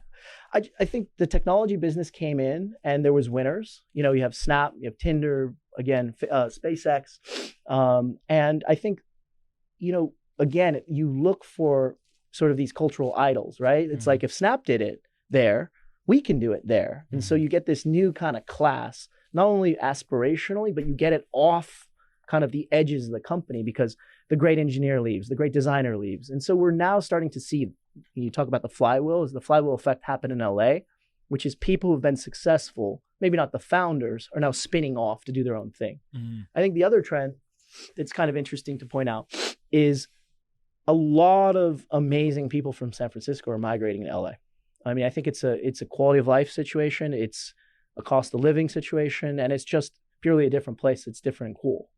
I think the technology business came in and there was winners. You have Snap, you have Tinder, again, SpaceX. And I think, again, you look for sort of these cultural idols, right? It's like, if Snap did it there, we can do it there. And so you get this new kind of class, not only aspirationally, but you get it off kind of the edges of the company, because the great engineer leaves, the great designer leaves. And so we're now starting to see, you talk about the flywheel, is the flywheel effect happen in LA, which is people who've been successful, maybe not the founders, are now spinning off to do their own thing. I think the other trend that's kind of interesting to point out is a lot of amazing people from San Francisco are migrating to LA. I mean, I think it's a quality of life situation, it's a cost of living situation, and it's just purely a different place. It's different and cool.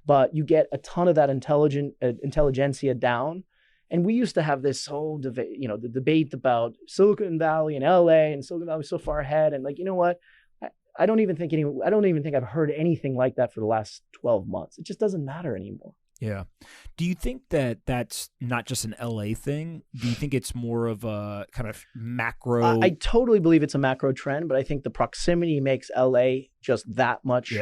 But you get a ton of that intelligentsia down. And we used to have this whole debate, the debate about Silicon Valley and LA, and Silicon Valley was so far ahead. And like, you know what? I don't even think I've heard anything like that for the last 12 months. It just doesn't matter anymore. Yeah. Do you think that that's not just an LA thing? Do you think it's more of a kind of macro? I totally believe it's a macro trend, but I think the proximity makes LA just that much,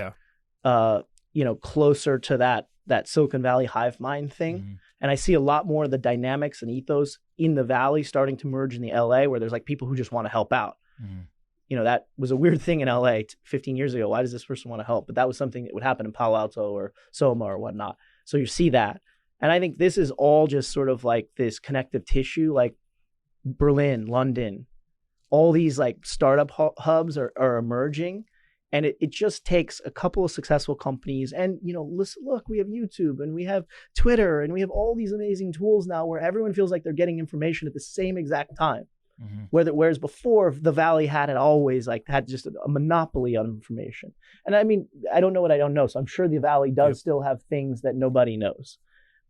closer to that Silicon Valley hive mind thing. And I see a lot more of the dynamics and ethos in the Valley starting to merge in the LA, where there's like people who just want to help out. That was a weird thing in LA 15 years ago. Why does this person want to help? But that was something that would happen in Palo Alto or Soma or whatnot. So you see that. And I think this is all just sort of like this connective tissue, like Berlin, London, all these like startup hubs are emerging. And it just takes a couple of successful companies. And, look, we have YouTube and we have Twitter and we have all these amazing tools now where everyone feels like they're getting information at the same exact time. Whereas before, the Valley had just a monopoly on information. And I mean, I don't know what I don't know. So I'm sure the Valley does still have things that nobody knows.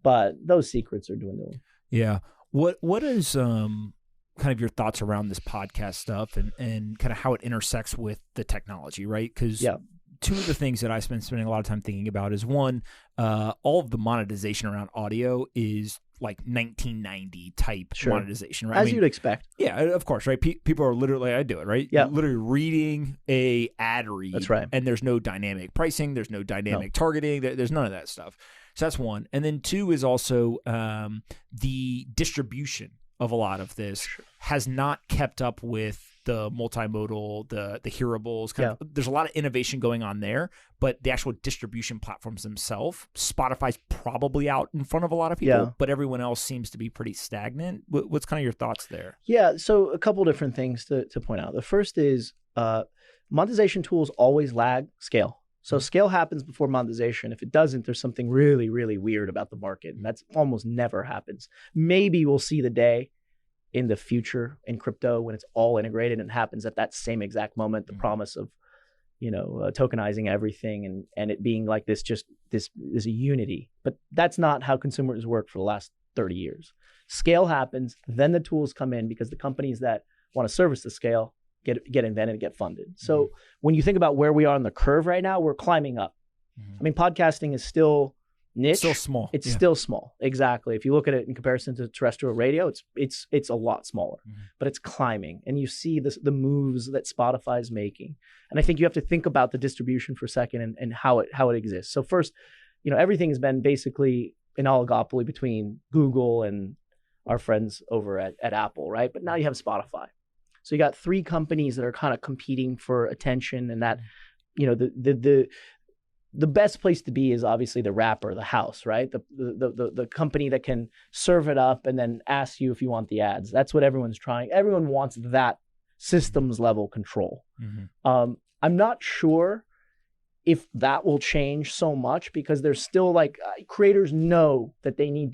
But those secrets are dwindling. Yeah. What is kind of your thoughts around this podcast stuff and kind of how it intersects with the technology, right? Because two of the things that I've been spending a lot of time thinking about is, one, all of the monetization around audio is like 1990 type monetization, right? As you'd expect. Yeah, of course, right? People are literally, I do it, right? Yeah. Literally reading a ad read. That's right. And there's no dynamic pricing. There's no dynamic targeting. There's none of that stuff. So that's one. And then two is also the distribution of a lot of this has not kept up with the multimodal, the hearables. There's a lot of innovation going on there, but the actual distribution platforms themselves, Spotify's probably out in front of a lot of people, but everyone else seems to be pretty stagnant. What's kind of your thoughts there? Yeah, so a couple different things to point out. The first is monetization tools always lag scale. So scale happens before monetization. If it doesn't, there's something really, really weird about the market. And that's almost never happens. Maybe we'll see the day in the future in crypto when it's all integrated and it happens at that same exact moment, the promise of, tokenizing everything and it being like this is a unity. But that's not how consumers work for the last 30 years. Scale happens, then the tools come in because the companies that want to service the scale get invented, get funded. So when you think about where we are on the curve right now, we're climbing up. I mean, podcasting is still niche. Still small. It's still small. Exactly. If you look at it in comparison to terrestrial radio, it's a lot smaller, but it's climbing. And you see the moves that Spotify's making. And I think you have to think about the distribution for a second and how it exists. So first, everything has been basically an oligopoly between Google and our friends over at Apple, right? But now you have Spotify. So you got three companies that are kind of competing for attention, and that, the best place to be is obviously the wrapper, the house, right? The company that can serve it up and then ask you if you want the ads. That's what everyone's trying. Everyone wants that systems level control. I'm not sure if that will change so much because there's still creators know that they need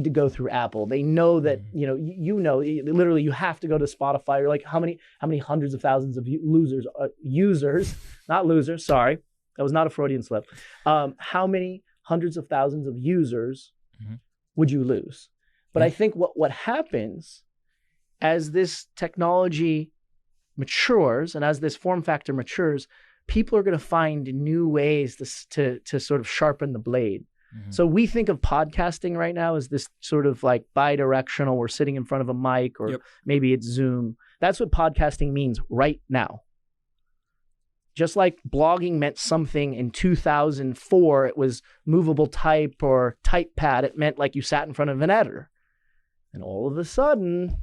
to go through Apple. They know that, literally you have to go to Spotify. You're like, how many hundreds of thousands of users, not losers, sorry. That was not a Freudian slip. How many hundreds of thousands of users would you lose? But I think what happens as this technology matures and as this form factor matures, people are going to find new ways to sort of sharpen the blade. So we think of podcasting right now as this sort of like bi-directional, we're sitting in front of a mic or maybe it's Zoom. That's what podcasting means right now. Just like blogging meant something in 2004, it was movable type or typepad. It meant like you sat in front of an editor. And all of a sudden,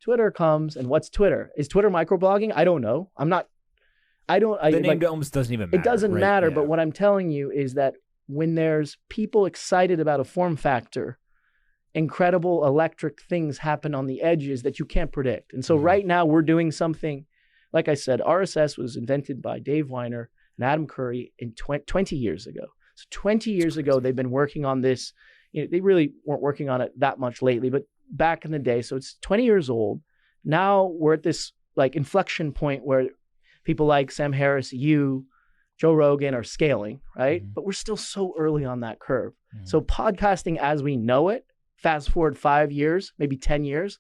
Twitter comes. And what's Twitter? Is Twitter microblogging? I don't know. The name almost doesn't even matter. It doesn't matter. But what I'm telling you is that when there's people excited about a form factor, incredible electric things happen on the edges that you can't predict. And so right now we're doing something, like I said, RSS was invented by Dave Weiner and Adam Curry in 20 years ago. So 20 years ago, they've been working on this. They really weren't working on it that much lately, but back in the day. So it's 20 years old. Now we're at this inflection point where people like Sam Harris, Joe Rogan are scaling, right? But we're still so early on that curve. So podcasting as we know it, fast forward 5 years, maybe 10 years,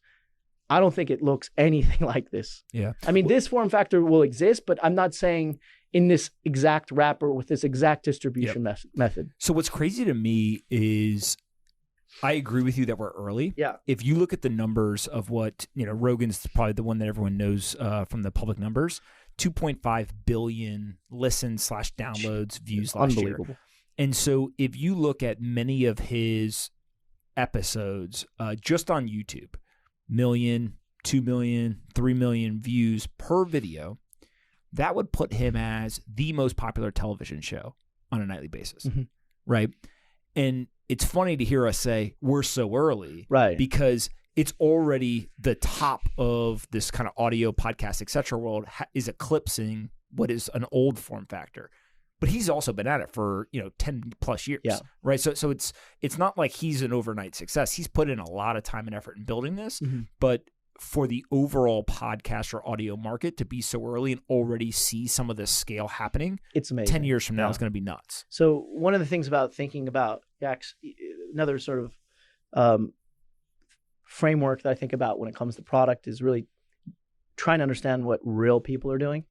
I don't think it looks anything like this. Yeah. I mean, this form factor will exist, but I'm not saying in this exact wrapper with this exact distribution method. So what's crazy to me is I agree with you that we're early. Yeah. If you look at the numbers of what, Rogan's probably the one that everyone knows from the public numbers, 2.5 billion listens/downloads, views last year. And so if you look at many of his episodes just on YouTube, 1 million, 2 million, 3 million views per video, that would put him as the most popular television show on a nightly basis, right? And it's funny to hear us say we're so early, right? Because it's already the top of this kind of audio podcast, et cetera, world is eclipsing what is an old form factor. But he's also been at it for 10 plus years, right? So it's not like he's an overnight success. He's put in a lot of time and effort in building this, but for the overall podcast or audio market to be so early and already see some of this scale happening, it's amazing. 10 years from now, it's going to be nuts. So one of the things about thinking about another sort of framework that I think about when it comes to product is really trying to understand what real people are doing.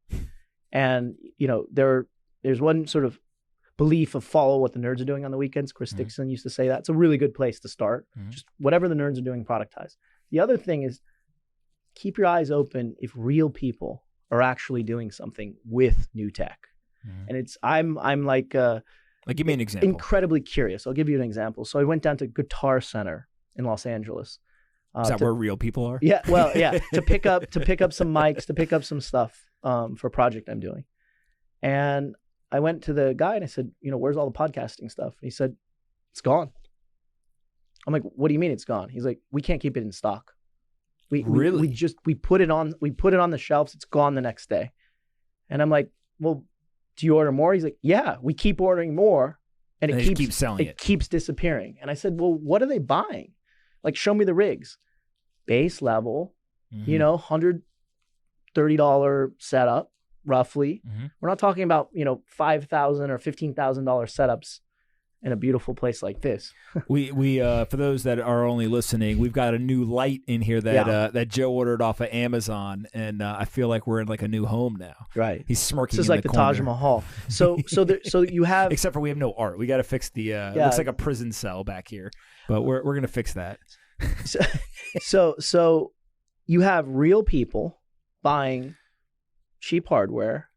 And, there's one sort of belief of follow what the nerds are doing on the weekends. Chris Dixon used to say that. It's a really good place to start. Just whatever the nerds are doing, productize. The other thing is keep your eyes open if real people are actually doing something with new tech. And I'm like give me an example. Incredibly curious. I'll give you an example. So I went down to Guitar Center in Los Angeles Is that where real people are? Yeah, well, yeah, to pick up some mics, to pick up some stuff for a project I'm doing. And I went to the guy and I said, where's all the podcasting stuff? And he said, it's gone. I'm like, what do you mean it's gone? He's like, we can't keep it in stock. We put it on the shelves. It's gone the next day. And I'm like, well, do you order more? He's like, yeah, we keep ordering more, and it keeps selling. It keeps disappearing. And I said, well, what are they buying? Like, show me the rigs. Base level, $130 setup, roughly. Mm-hmm. We're not talking about $5,000 or $15,000 setups in a beautiful place like this. we for those that are only listening, we've got a new light in here that Joe ordered off of Amazon, and I feel like we're in like a new home now. Right. He's smirking. This is like the Taj Mahal. So you have, except for we have no art. We got to fix the. It looks like a prison cell back here, but we're gonna fix that. So you have real people buying cheap hardware,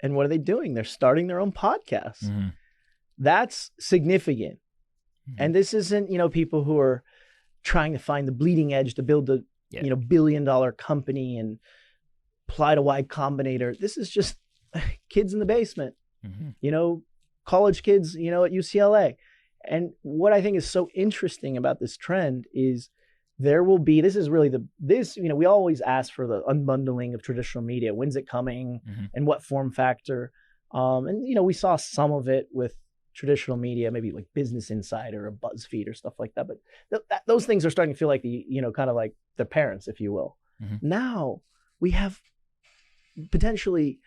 and what are they doing? They're starting their own podcasts. Mm-hmm. That's significant. Mm-hmm. And this isn't, people who are trying to find the bleeding edge to build a, $1 billion company and apply to Y Combinator. This is just kids in the basement, college kids, at UCLA. And what I think is so interesting about this trend is there will be, we always ask for the unbundling of traditional media. When's it coming and what form factor? And we saw some of it with traditional media, maybe like Business Insider or BuzzFeed or stuff like that. But those things are starting to feel like kind of like the parents, if you will. Mm-hmm. Now we have potentially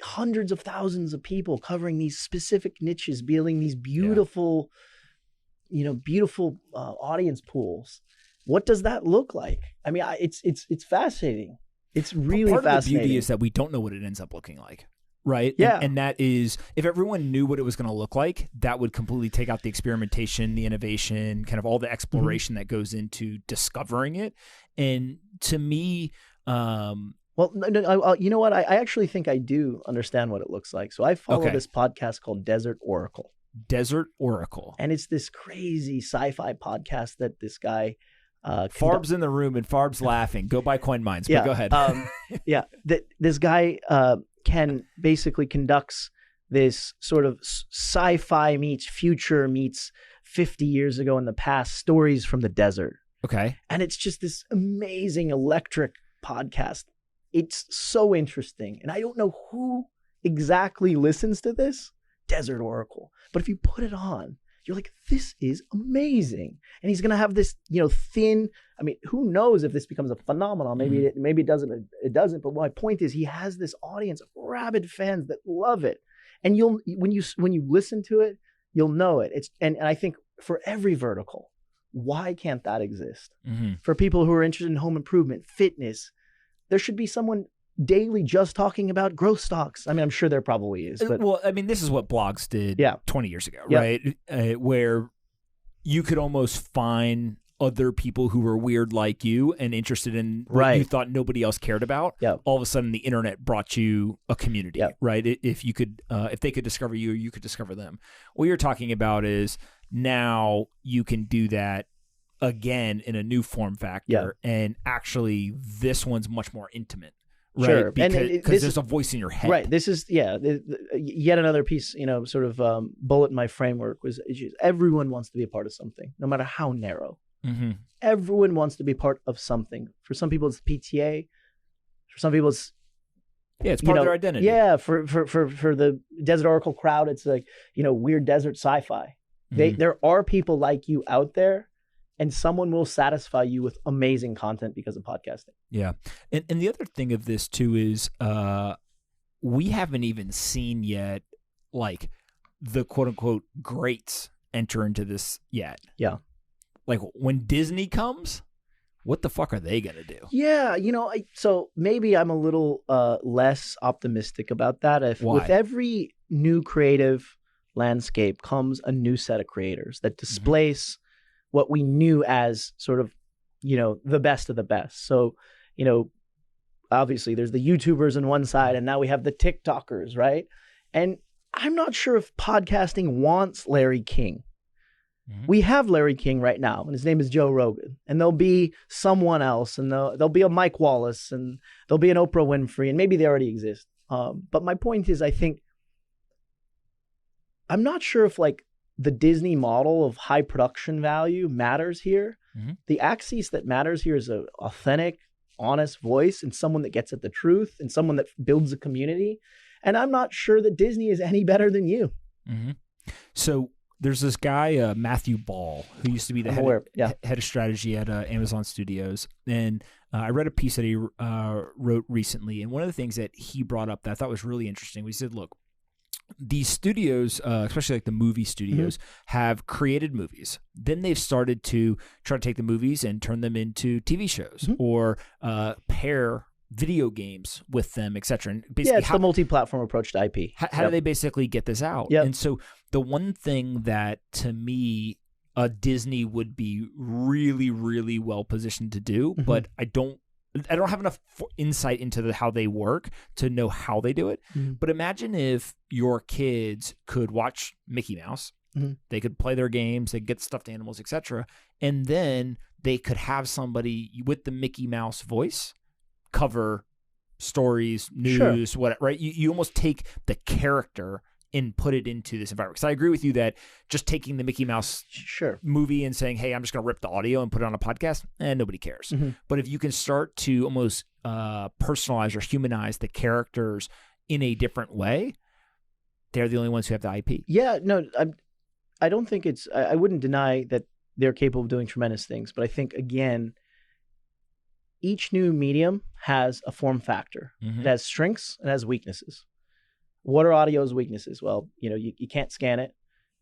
hundreds of thousands of people covering these specific niches, building these beautiful, beautiful audience pools. What does that look like? I mean, it's fascinating. It's really fascinating. Part of the beauty is that we don't know what it ends up looking like. Right. Yeah. And that is, if everyone knew what it was going to look like, that would completely take out the experimentation, the innovation, kind of all the exploration that goes into discovering it. And to me, well, no, you know what? I actually think I do understand what it looks like. So I follow this podcast called Desert Oracle. Desert Oracle. And it's this crazy sci-fi podcast that this guy... Farb's in the room and Farb's laughing. Go buy coin mines. But go ahead. This guy... Ken basically conducts this sort of sci-fi meets future meets 50 years ago in the past stories from the desert. Okay. And it's just this amazing electric podcast. It's so interesting. And I don't know who exactly listens to this, Desert Oracle. But if you put it on, you're like, this is amazing. And he's going to have this, thin, I mean, who knows if this becomes a phenomenon? Maybe it doesn't. It doesn't. But my point is, he has this audience of rabid fans that love it. And when you listen to it, you'll know it. And I think for every vertical, why can't that exist? Mm-hmm. For people who are interested in home improvement, fitness, there should be someone daily just talking about growth stocks. I mean, I'm sure there probably is. But... Well, I mean, this is what blogs did 20 years ago, right? Where you could almost find other people who were weird like you and interested in what you thought nobody else cared about. Yep. All of a sudden, the internet brought you a community, right? If you could, if they could discover you, you could discover them. What you're talking about is now you can do that again in a new form factor, and actually, this one's much more intimate. Right, sure, because there's a voice in your head. Right. This is yet another piece, sort of bullet in my framework was everyone wants to be a part of something, no matter how narrow. Mm-hmm. Everyone wants to be part of something. For some people, it's PTA. For some people, it's it's part of their identity. Yeah. For the Desert Oracle crowd, it's like weird desert sci-fi. Mm-hmm. There are people like you out there. And someone will satisfy you with amazing content because of podcasting. Yeah. And the other thing of this, too, is we haven't even seen yet, like, the quote-unquote greats enter into this yet. Yeah. Like, when Disney comes, what the fuck are they going to do? Yeah. So maybe I'm a little less optimistic about that. Why? With every new creative landscape comes a new set of creators that displace what we knew as sort of, the best of the best. So, obviously there's the YouTubers on one side and now we have the TikTokers, right? And I'm not sure if podcasting wants Larry King. We have Larry King right now, and his name is Joe Rogan. And there'll be someone else, and there'll be a Mike Wallace, and there'll be an Oprah Winfrey, and maybe they already exist. But my point is, I think, I'm not sure if like the Disney model of high production value matters here. The axis that matters here is an authentic, honest voice and someone that gets at the truth and someone that builds a community. And I'm not sure that Disney is any better than you. So there's this guy, Matthew Ball, who used to be the head of strategy at Amazon Studios. And I read a piece that he wrote recently. And one of the things that he brought up that I thought was really interesting, he said, look, these studios, especially like the movie studios, have created movies. Then they've started to try to take the movies and turn them into TV shows or pair video games with them, etc. And basically, it's the multi-platform approach to IP. How do they basically get this out? And so the one thing that to me, Disney would be really, really well positioned to do, but I don't have enough insight into how they work to know how they do it. But imagine if your kids could watch Mickey Mouse, they could play their games, they get stuffed animals, etc. And then they could have somebody with the Mickey Mouse voice cover stories, news, whatever, right? You almost take the character and put it into this environment. Because I agree with you that just taking the Mickey Mouse movie and saying, hey, I'm just going to rip the audio and put it on a podcast, nobody cares. But if you can start to almost personalize or humanize the characters in a different way, they're the only ones who have the IP. Yeah, no, I don't think it's, I wouldn't deny that they're capable of doing tremendous things. But I think, again, each new medium has a form factor. It has strengths and has weaknesses. What are audio's weaknesses? Well, you can't scan it.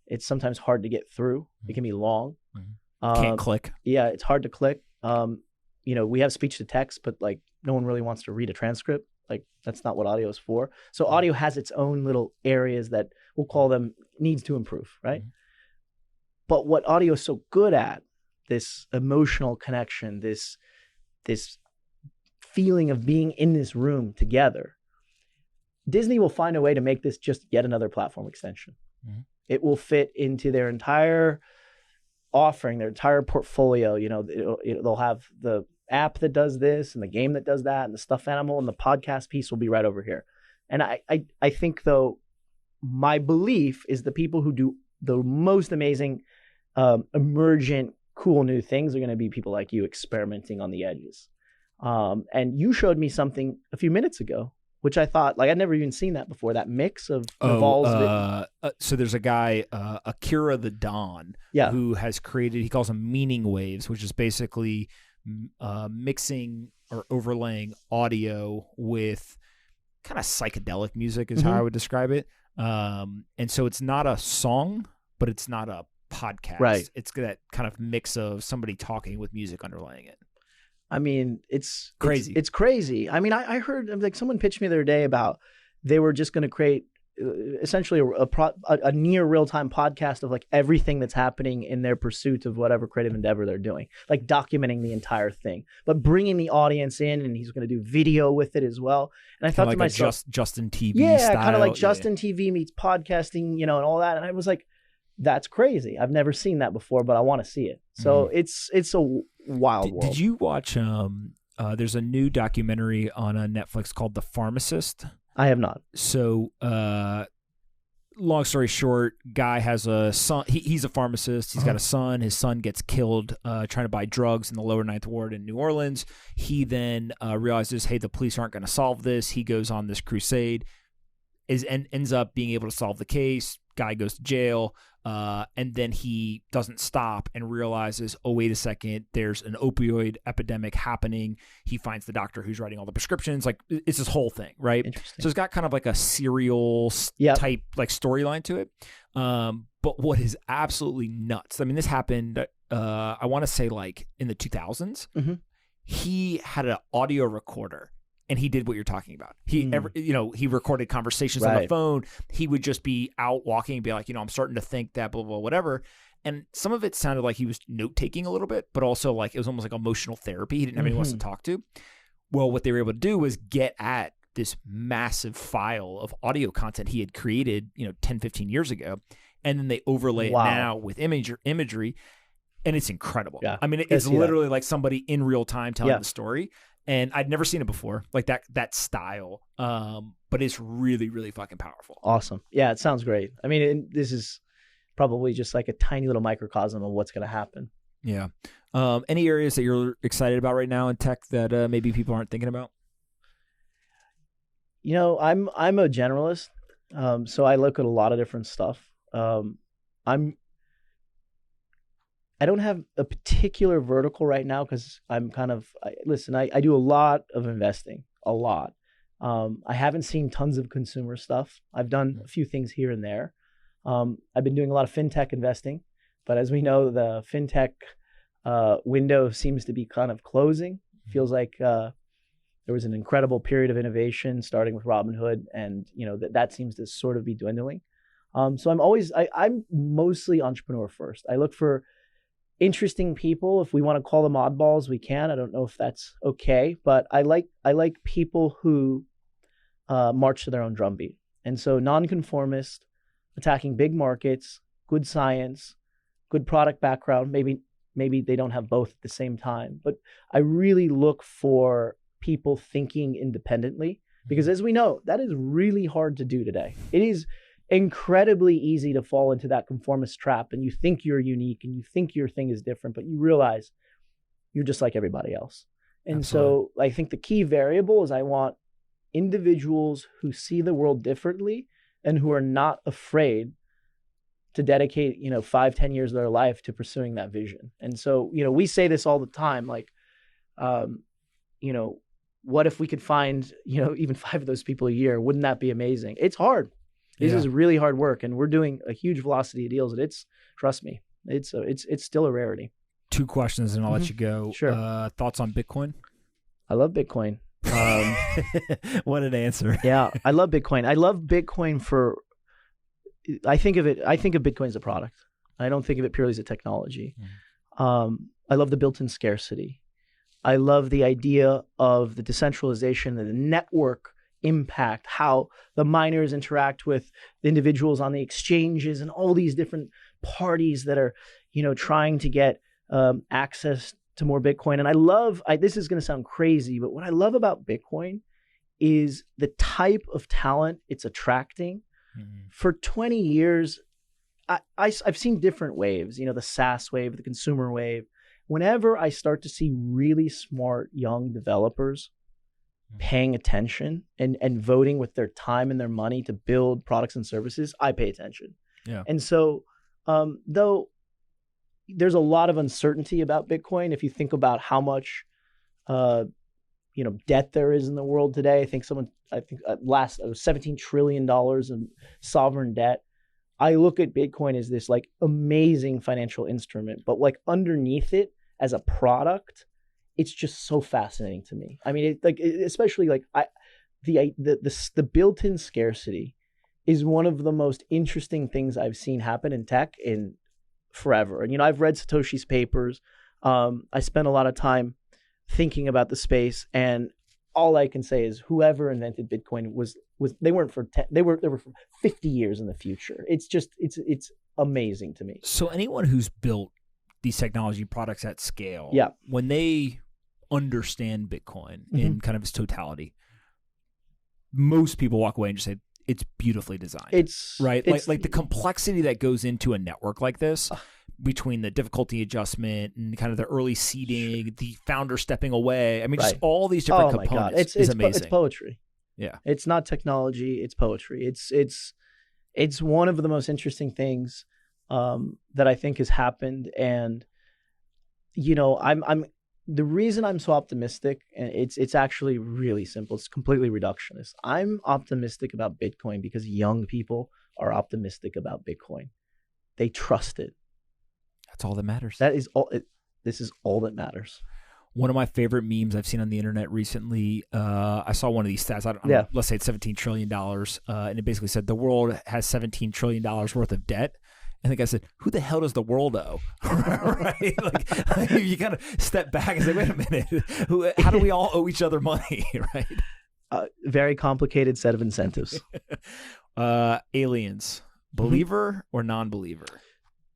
It's sometimes hard to get through. It can be long. Can't click. Yeah, it's hard to click. We have speech to text, but like no one really wants to read a transcript. Like that's not what audio is for. So audio has its own little areas that we'll call them needs to improve, right? But what audio is so good at, this emotional connection, this feeling of being in this room together, Disney will find a way to make this just yet another platform extension. It will fit into their entire offering, their entire portfolio. They'll have the app that does this and the game that does that and the stuffed animal, and the podcast piece will be right over here. And I think, though, my belief is the people who do the most amazing, emergent, cool new things are going to be people like you experimenting on the edges. And you showed me something a few minutes ago, which I thought, like, I'd never even seen that before, that mix of Naval's. So there's a guy, Akira the Don, who has created, he calls them meaning waves, which is basically mixing or overlaying audio with kind of psychedelic music is how I would describe it. And so it's not a song, but it's not a podcast. Right. It's that kind of mix of somebody talking with music underlying it. I mean, it's crazy. It's crazy. I mean, I heard, like, someone pitched me the other day about they were just going to create essentially a near real-time podcast of like everything that's happening in their pursuit of whatever creative endeavor they're doing, like documenting the entire thing, but bringing the audience in, and he's going to do video with it as well. And I thought to myself, Justin TV style. Kind of like Justin TV meets podcasting, and all that. And I was like, that's crazy. I've never seen that before, but I want to see it. So it's a wild world. Did you watch there's a new documentary on Netflix called The Pharmacist? I have not. So long story short, guy has a son. He's a pharmacist. He's got a son. His son gets killed trying to buy drugs in the lower Ninth Ward in New Orleans. He then realizes, hey, the police aren't going to solve this. He goes on this crusade, ends up being able to solve the case. Guy goes to jail. And then he doesn't stop and realizes, oh, wait a second, there's an opioid epidemic happening. He finds the doctor who's writing all the prescriptions. Like, it's this whole thing, right? So it's got kind of like a serial type like storyline to it. But what is absolutely nuts, I mean, this happened, I want to say like in the 2000s. He had an audio recorder. And he did what you're talking about. He recorded conversations on the phone. He would just be out walking and be like, I'm starting to think that, blah, blah, whatever. And some of it sounded like he was note-taking a little bit, but also like it was almost like emotional therapy. He didn't have anyone else to talk to. Well, what they were able to do was get at this massive file of audio content he had created, 10, 15 years ago, and then they overlay Wow. it now with imagery, and it's incredible. Yeah, I mean, I it's see that. literally like somebody in real time telling Yeah. the story, and I'd never seen it before, like that style. But it's really, really fucking powerful. Awesome. Yeah, it sounds great. I mean, this is probably just like a tiny little microcosm of what's going to happen. Yeah. Any areas that you're excited about right now in tech that maybe people aren't thinking about? You know, I'm a generalist, so I look at a lot of different stuff. I don't have a particular vertical right now because I'm kind of I do a lot of investing, a lot. I haven't seen tons of consumer stuff. I've done a few things here and there. I've been doing a lot of fintech investing, but as we know, the fintech window seems to be kind of closing. Feels like there was an incredible period of innovation starting with Robinhood, and you know that seems to sort of be dwindling. So I'm mostly entrepreneur first. I look for interesting people. If we want to call them oddballs, we can. I don't know if that's okay, but I like people who march to their own drumbeat. And so nonconformist, attacking big markets, good science, good product background. Maybe they don't have both at the same time, but I really look for people thinking independently, because as we know, that is really hard to do today. It is incredibly easy to fall into that conformist trap, and you think you're unique and you think your thing is different, but you realize you're just like everybody else. And Absolutely. so I think the key variable is I want individuals who see the world differently and who are not afraid to dedicate, 5-10 years of their life to pursuing that vision. And so, we say this all the time, like, what if we could find, even 5 of those people a year? Wouldn't that be amazing? It's hard. This is really hard work, and we're doing a huge velocity of deals. And trust me, it's still a rarity. 2 questions, and I'll let you go. Sure. Thoughts on Bitcoin? I love Bitcoin. What an answer. Yeah, I love Bitcoin. I love Bitcoin I think of Bitcoin as a product. I don't think of it purely as a technology. I love the built-in scarcity. I love the idea of the decentralization and the network impact, how the miners interact with the individuals on the exchanges and all these different parties that are, trying to get access to more Bitcoin. And this is going to sound crazy, but what I love about Bitcoin is the type of talent it's attracting. Mm-hmm. For 20 years, I've seen different waves, the SaaS wave, the consumer wave. Whenever I start to see really smart young developers paying attention and voting with their time and their money to build products and services, I pay attention. Yeah. And so, though there's a lot of uncertainty about Bitcoin, if you think about how much, debt there is in the world today, I think last it was $17 trillion in sovereign debt. I look at Bitcoin as this like amazing financial instrument, but like underneath it as a product, it's just so fascinating to me. I mean, especially like the built-in scarcity is one of the most interesting things I've seen happen in tech in forever. And I've read Satoshi's papers. I spent a lot of time thinking about the space, and all I can say is whoever invented Bitcoin was they weren't for they were for 50 years in the future. It's just it's amazing to me. So anyone who's built these technology products at scale, when they understand Bitcoin in kind of its totality, most people walk away and just say it's beautifully designed. It's right, like the complexity that goes into a network like this, between the difficulty adjustment and kind of the early seeding, the founder stepping away. I mean, just all these different components is amazing. It's poetry. Yeah, it's not technology. It's poetry. It's one of the most interesting things that I think has happened. And I'm the reason I'm so optimistic, and it's actually really simple. It's completely reductionist. I'm optimistic about Bitcoin because young people are optimistic about Bitcoin. They trust it. That's all that matters. That is all. This is all that matters. One of my favorite memes I've seen on the internet recently, I saw one of these stats. I don't know, let's say it's $17 trillion. And it basically said the world has $17 trillion worth of debt. And the guy said, who the hell does the world owe? Right? Like, you kind of step back and say, wait a minute, how do we all owe each other money? Right? Very complicated set of incentives. Aliens. Believer or non-believer?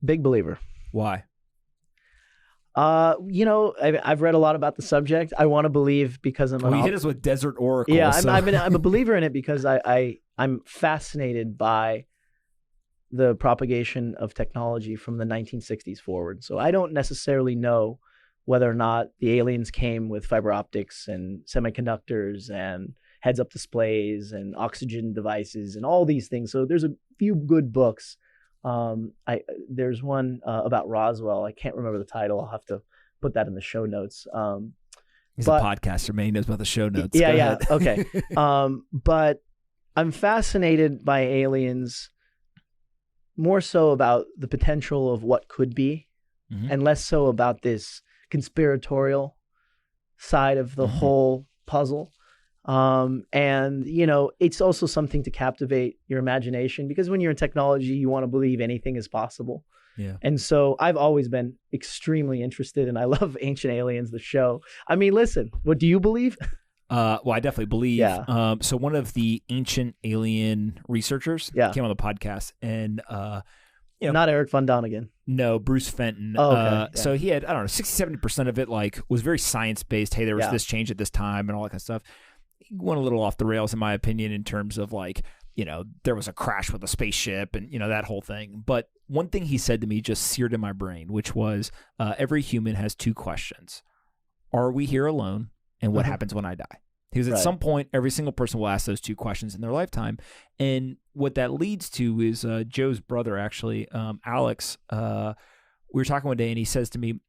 Big believer. Why? I've read a lot about the subject. I want to believe because I'm. Well, you hit us with Desert Oracle. Yeah, so. I'm a believer in it because I'm fascinated by the propagation of technology from the 1960s forward. So I don't necessarily know whether or not the aliens came with fiber optics and semiconductors and heads-up displays and oxygen devices and all these things. So there's a few good books. There's one about Roswell. I can't remember the title. I'll have to put that in the show notes. He's a podcaster, man. He knows about the show notes. Yeah. Okay. But I'm fascinated by aliens more so about the potential of what could be, and less so about this conspiratorial side of the whole puzzle. And it's also something to captivate your imagination, because when you're in technology, you want to believe anything is possible. Yeah. And so I've always been extremely interested, and I love Ancient Aliens, the show. I mean, listen, what do you believe? Well, I definitely believe. Yeah. So one of the Ancient Alien researchers came on the podcast, and not Eric Von Donigan. No, Bruce Fenton. Oh, okay. So he had, I don't know, 60-70% of it was very science-based. Hey, there was this change at this time and all that kind of stuff. He went a little off the rails, in my opinion, in terms of there was a crash with a spaceship and, that whole thing. But one thing he said to me just seared in my brain, which was every human has two questions. Are we here alone? And what happens when I die? Because at some point, every single person will ask those two questions in their lifetime. And what that leads to is Joe's brother, actually, Alex, we were talking one day, and he says to me,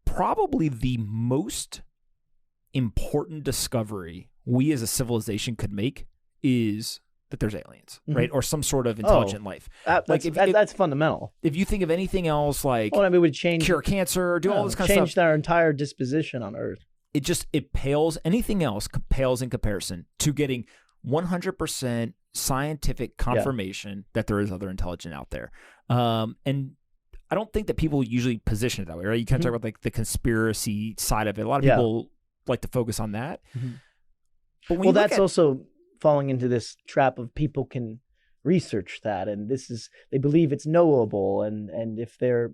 probably the most important discovery we as a civilization could make is that there's aliens, right? Or some sort of intelligent life. That's fundamental. If you think of anything else, like it would change, cure cancer, do all this kind of stuff. Changed our entire disposition on Earth. It pales, anything else pales in comparison to getting 100% scientific confirmation that there is other intelligence out there. And I don't think that people usually position it that way, right? You kind of talk about the conspiracy side of it. A lot of people like to focus on that. But when that's also falling into this trap of people can research that, and they believe it's knowable, and if they're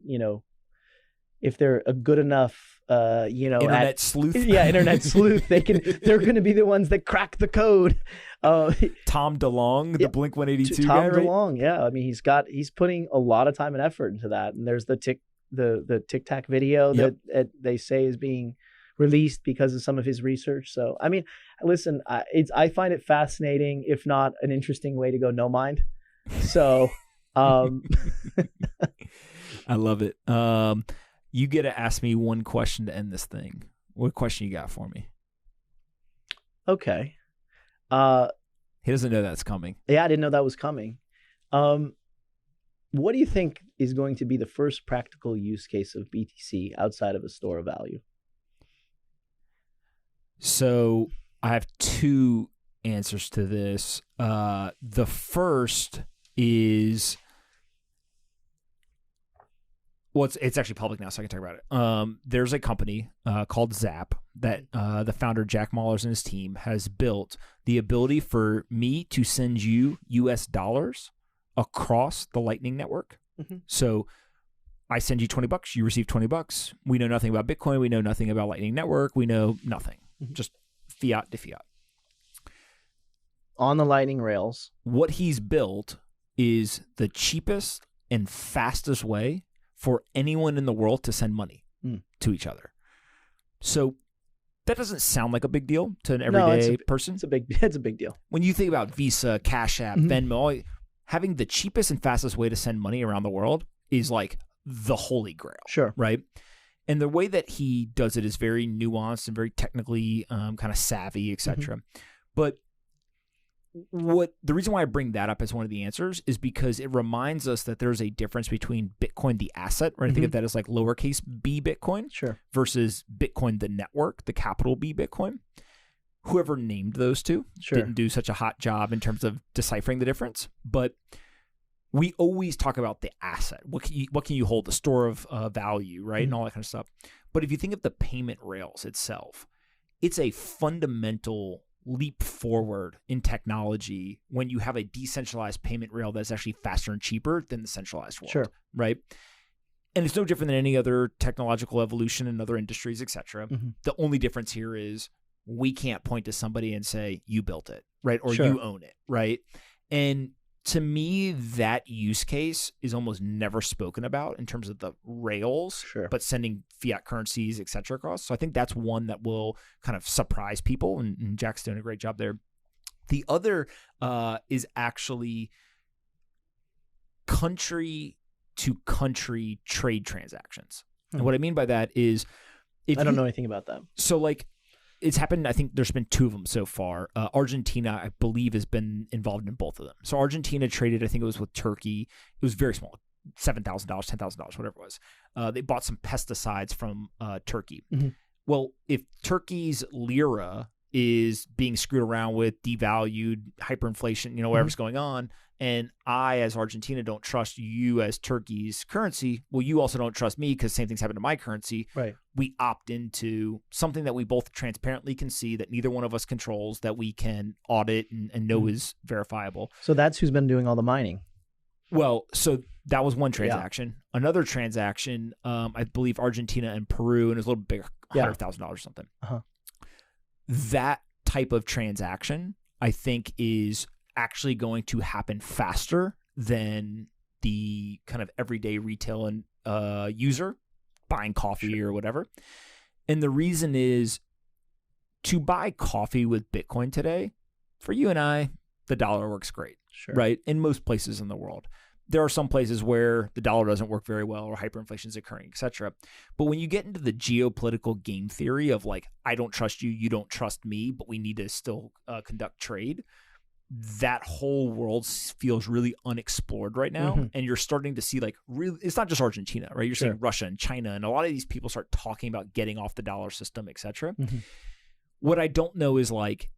a good enough internet sleuth, internet sleuth, they're going to be the ones that crack the code. Tom DeLonge, the Blink 182 guy, right? Tom DeLonge, I mean, he's putting a lot of time and effort into that. And there's the Tic Tac video that they say is being released because of some of his research. So I mean, listen, I find it fascinating, if not an interesting way to go no mind. So I love it. You get to ask me one question to end this thing. What question you got for me? Okay. He doesn't know that's coming. Yeah, I didn't know that was coming. What do you think is going to be the first practical use case of BTC outside of a store of value? So I have two answers to this. The first is, well, it's actually public now, so I can talk about it. There's a company called Zap that the founder, Jack Mallers, and his team has built the ability for me to send you US dollars across the Lightning Network. So I send you $20, you receive $20. We know nothing about Bitcoin. We know nothing about Lightning Network. We know nothing. Just fiat to fiat. On the Lightning rails. What he's built is the cheapest and fastest way for anyone in the world to send money to each other. So that doesn't sound like a big deal to an everyday person. It's a big deal. When you think about Visa, Cash App, Venmo, having the cheapest and fastest way to send money around the world is like the holy grail. Sure. Right? And the way that he does it is very nuanced and very technically kind of savvy, etc. But the reason why I bring that up as one of the answers is because it reminds us that there's a difference between Bitcoin, the asset, right? I think of that as like lowercase b Bitcoin, versus Bitcoin, the network, the capital B Bitcoin. Whoever named those two didn't do such a hot job in terms of deciphering the difference. But we always talk about the asset. What can you hold? The store of value, right? And all that kind of stuff. But if you think of the payment rails itself, it's a fundamental leap forward in technology when you have a decentralized payment rail that's actually faster and cheaper than the centralized world, Sure. right? And it's no different than any other technological evolution in other industries, et cetera. Mm-hmm. The only difference here is we can't point to somebody and say, you built it, right? Or Sure. you own it, right? And to me, that use case is almost never spoken about in terms of the rails, Sure. but sending fiat currencies, et cetera, across. So I think that's one that will kind of surprise people, and Jack's doing a great job there. The other is actually country-to-country trade transactions. And what I mean by that is... I don't know anything about that. So like... It's happened, I think there's been 2 of them so far. Argentina, I believe, has been involved in both of them. So Argentina traded, I think it was with Turkey. It was very small, $7,000, $10,000, whatever it was. They bought some pesticides from Turkey. Mm-hmm. Well, if Turkey's lira is being screwed around with, devalued, hyperinflation, whatever's going on, and I, as Argentina, don't trust you as Turkey's currency, well, you also don't trust me because same things happen to my currency. Right. We opt into something that we both transparently can see that neither one of us controls, that we can audit and know is verifiable. So that's who's been doing all the mining. Well, so that was one transaction. Yeah. Another transaction, I believe Argentina and Peru, and it was a little bigger, $100,000 or something. Uh-huh. That type of transaction, I think, is actually going to happen faster than the kind of everyday retail and user buying coffee or whatever. And the reason is, to buy coffee with Bitcoin today, for you and I, the dollar works great, right? In most places in the world. There are some places where the dollar doesn't work very well or hyperinflation is occurring, et cetera. But when you get into the geopolitical game theory of like, I don't trust you, you don't trust me, but we need to still conduct trade, that whole world feels really unexplored right now. Mm-hmm. And you're starting to see like really, it's not just Argentina, right? You're seeing Russia and China, and a lot of these people start talking about getting off the dollar system, et cetera. Mm-hmm. What I don't know is like,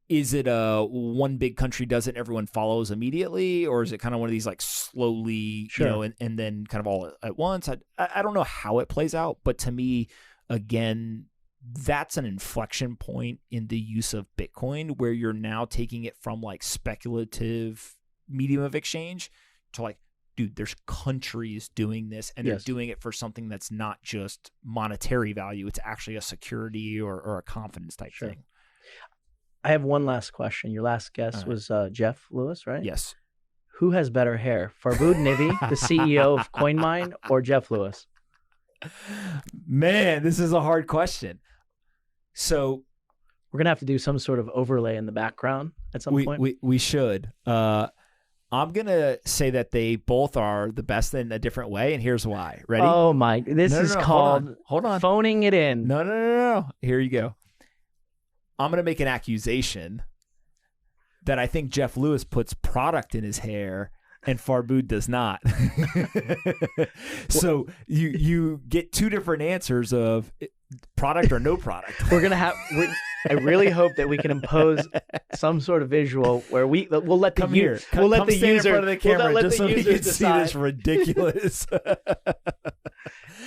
is it a one big country does it, everyone follows immediately? Or is it kind of one of these like slowly, and then kind of all at once? I don't know how it plays out, but to me, again, that's an inflection point in the use of Bitcoin where you're now taking it from like speculative medium of exchange to like, dude, there's countries doing this and they're doing it for something that's not just monetary value. It's actually a security or a confidence type thing. I have one last question. Your last guest was Jeff Lewis, right? Yes. Who has better hair, Farbood Nivi, the CEO of CoinMine, or Jeff Lewis? Man, this is a hard question. So we're going to have to do some sort of overlay in the background at some point. We should. I'm going to say that they both are the best in a different way, and here's why. Ready? Oh, my. This is called hold on. Phoning it in. No. Here you go. I'm going to make an accusation that I think Jeff Lewis puts product in his hair and Farbood does not. So you get 2 different answers of product or no product. I really hope that we can impose some sort of visual where we'll let the user in front of the camera just so we can decide. see this ridiculous.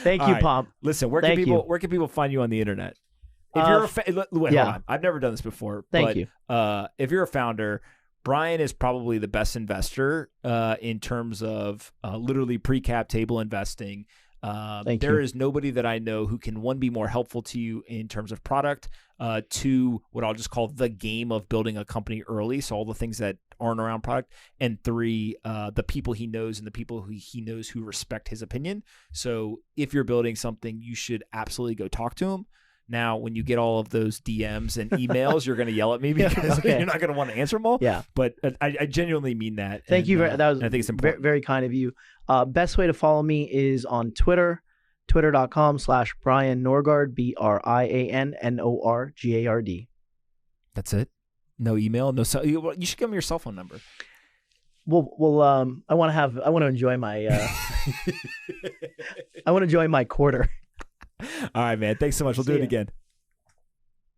Thank you, Pomp. Listen, where can people find you on the internet? If you're hold on. I've never done this before. Thank you. If you're a founder, Brian is probably the best investor in terms of literally pre-cap table investing. There is nobody that I know who can, 1, be more helpful to you in terms of product, 2, what I'll just call the game of building a company early, so all the things that aren't around product, and 3, the people he knows and the people who he knows who respect his opinion. So if you're building something, you should absolutely go talk to him. Now, when you get all of those DMs and emails, you're going to yell at me because you're not going to want to answer them all. Yeah. But I genuinely mean that. Thank you. That was I think it's important. Very kind of you. Best way to follow me is on Twitter, twitter.com/Brian Norgard, BrianNorgard. That's it? No email? No. You should give me your cell phone number. Well, I want to enjoy my quarter. All right, man. Thanks so much. We'll do it again.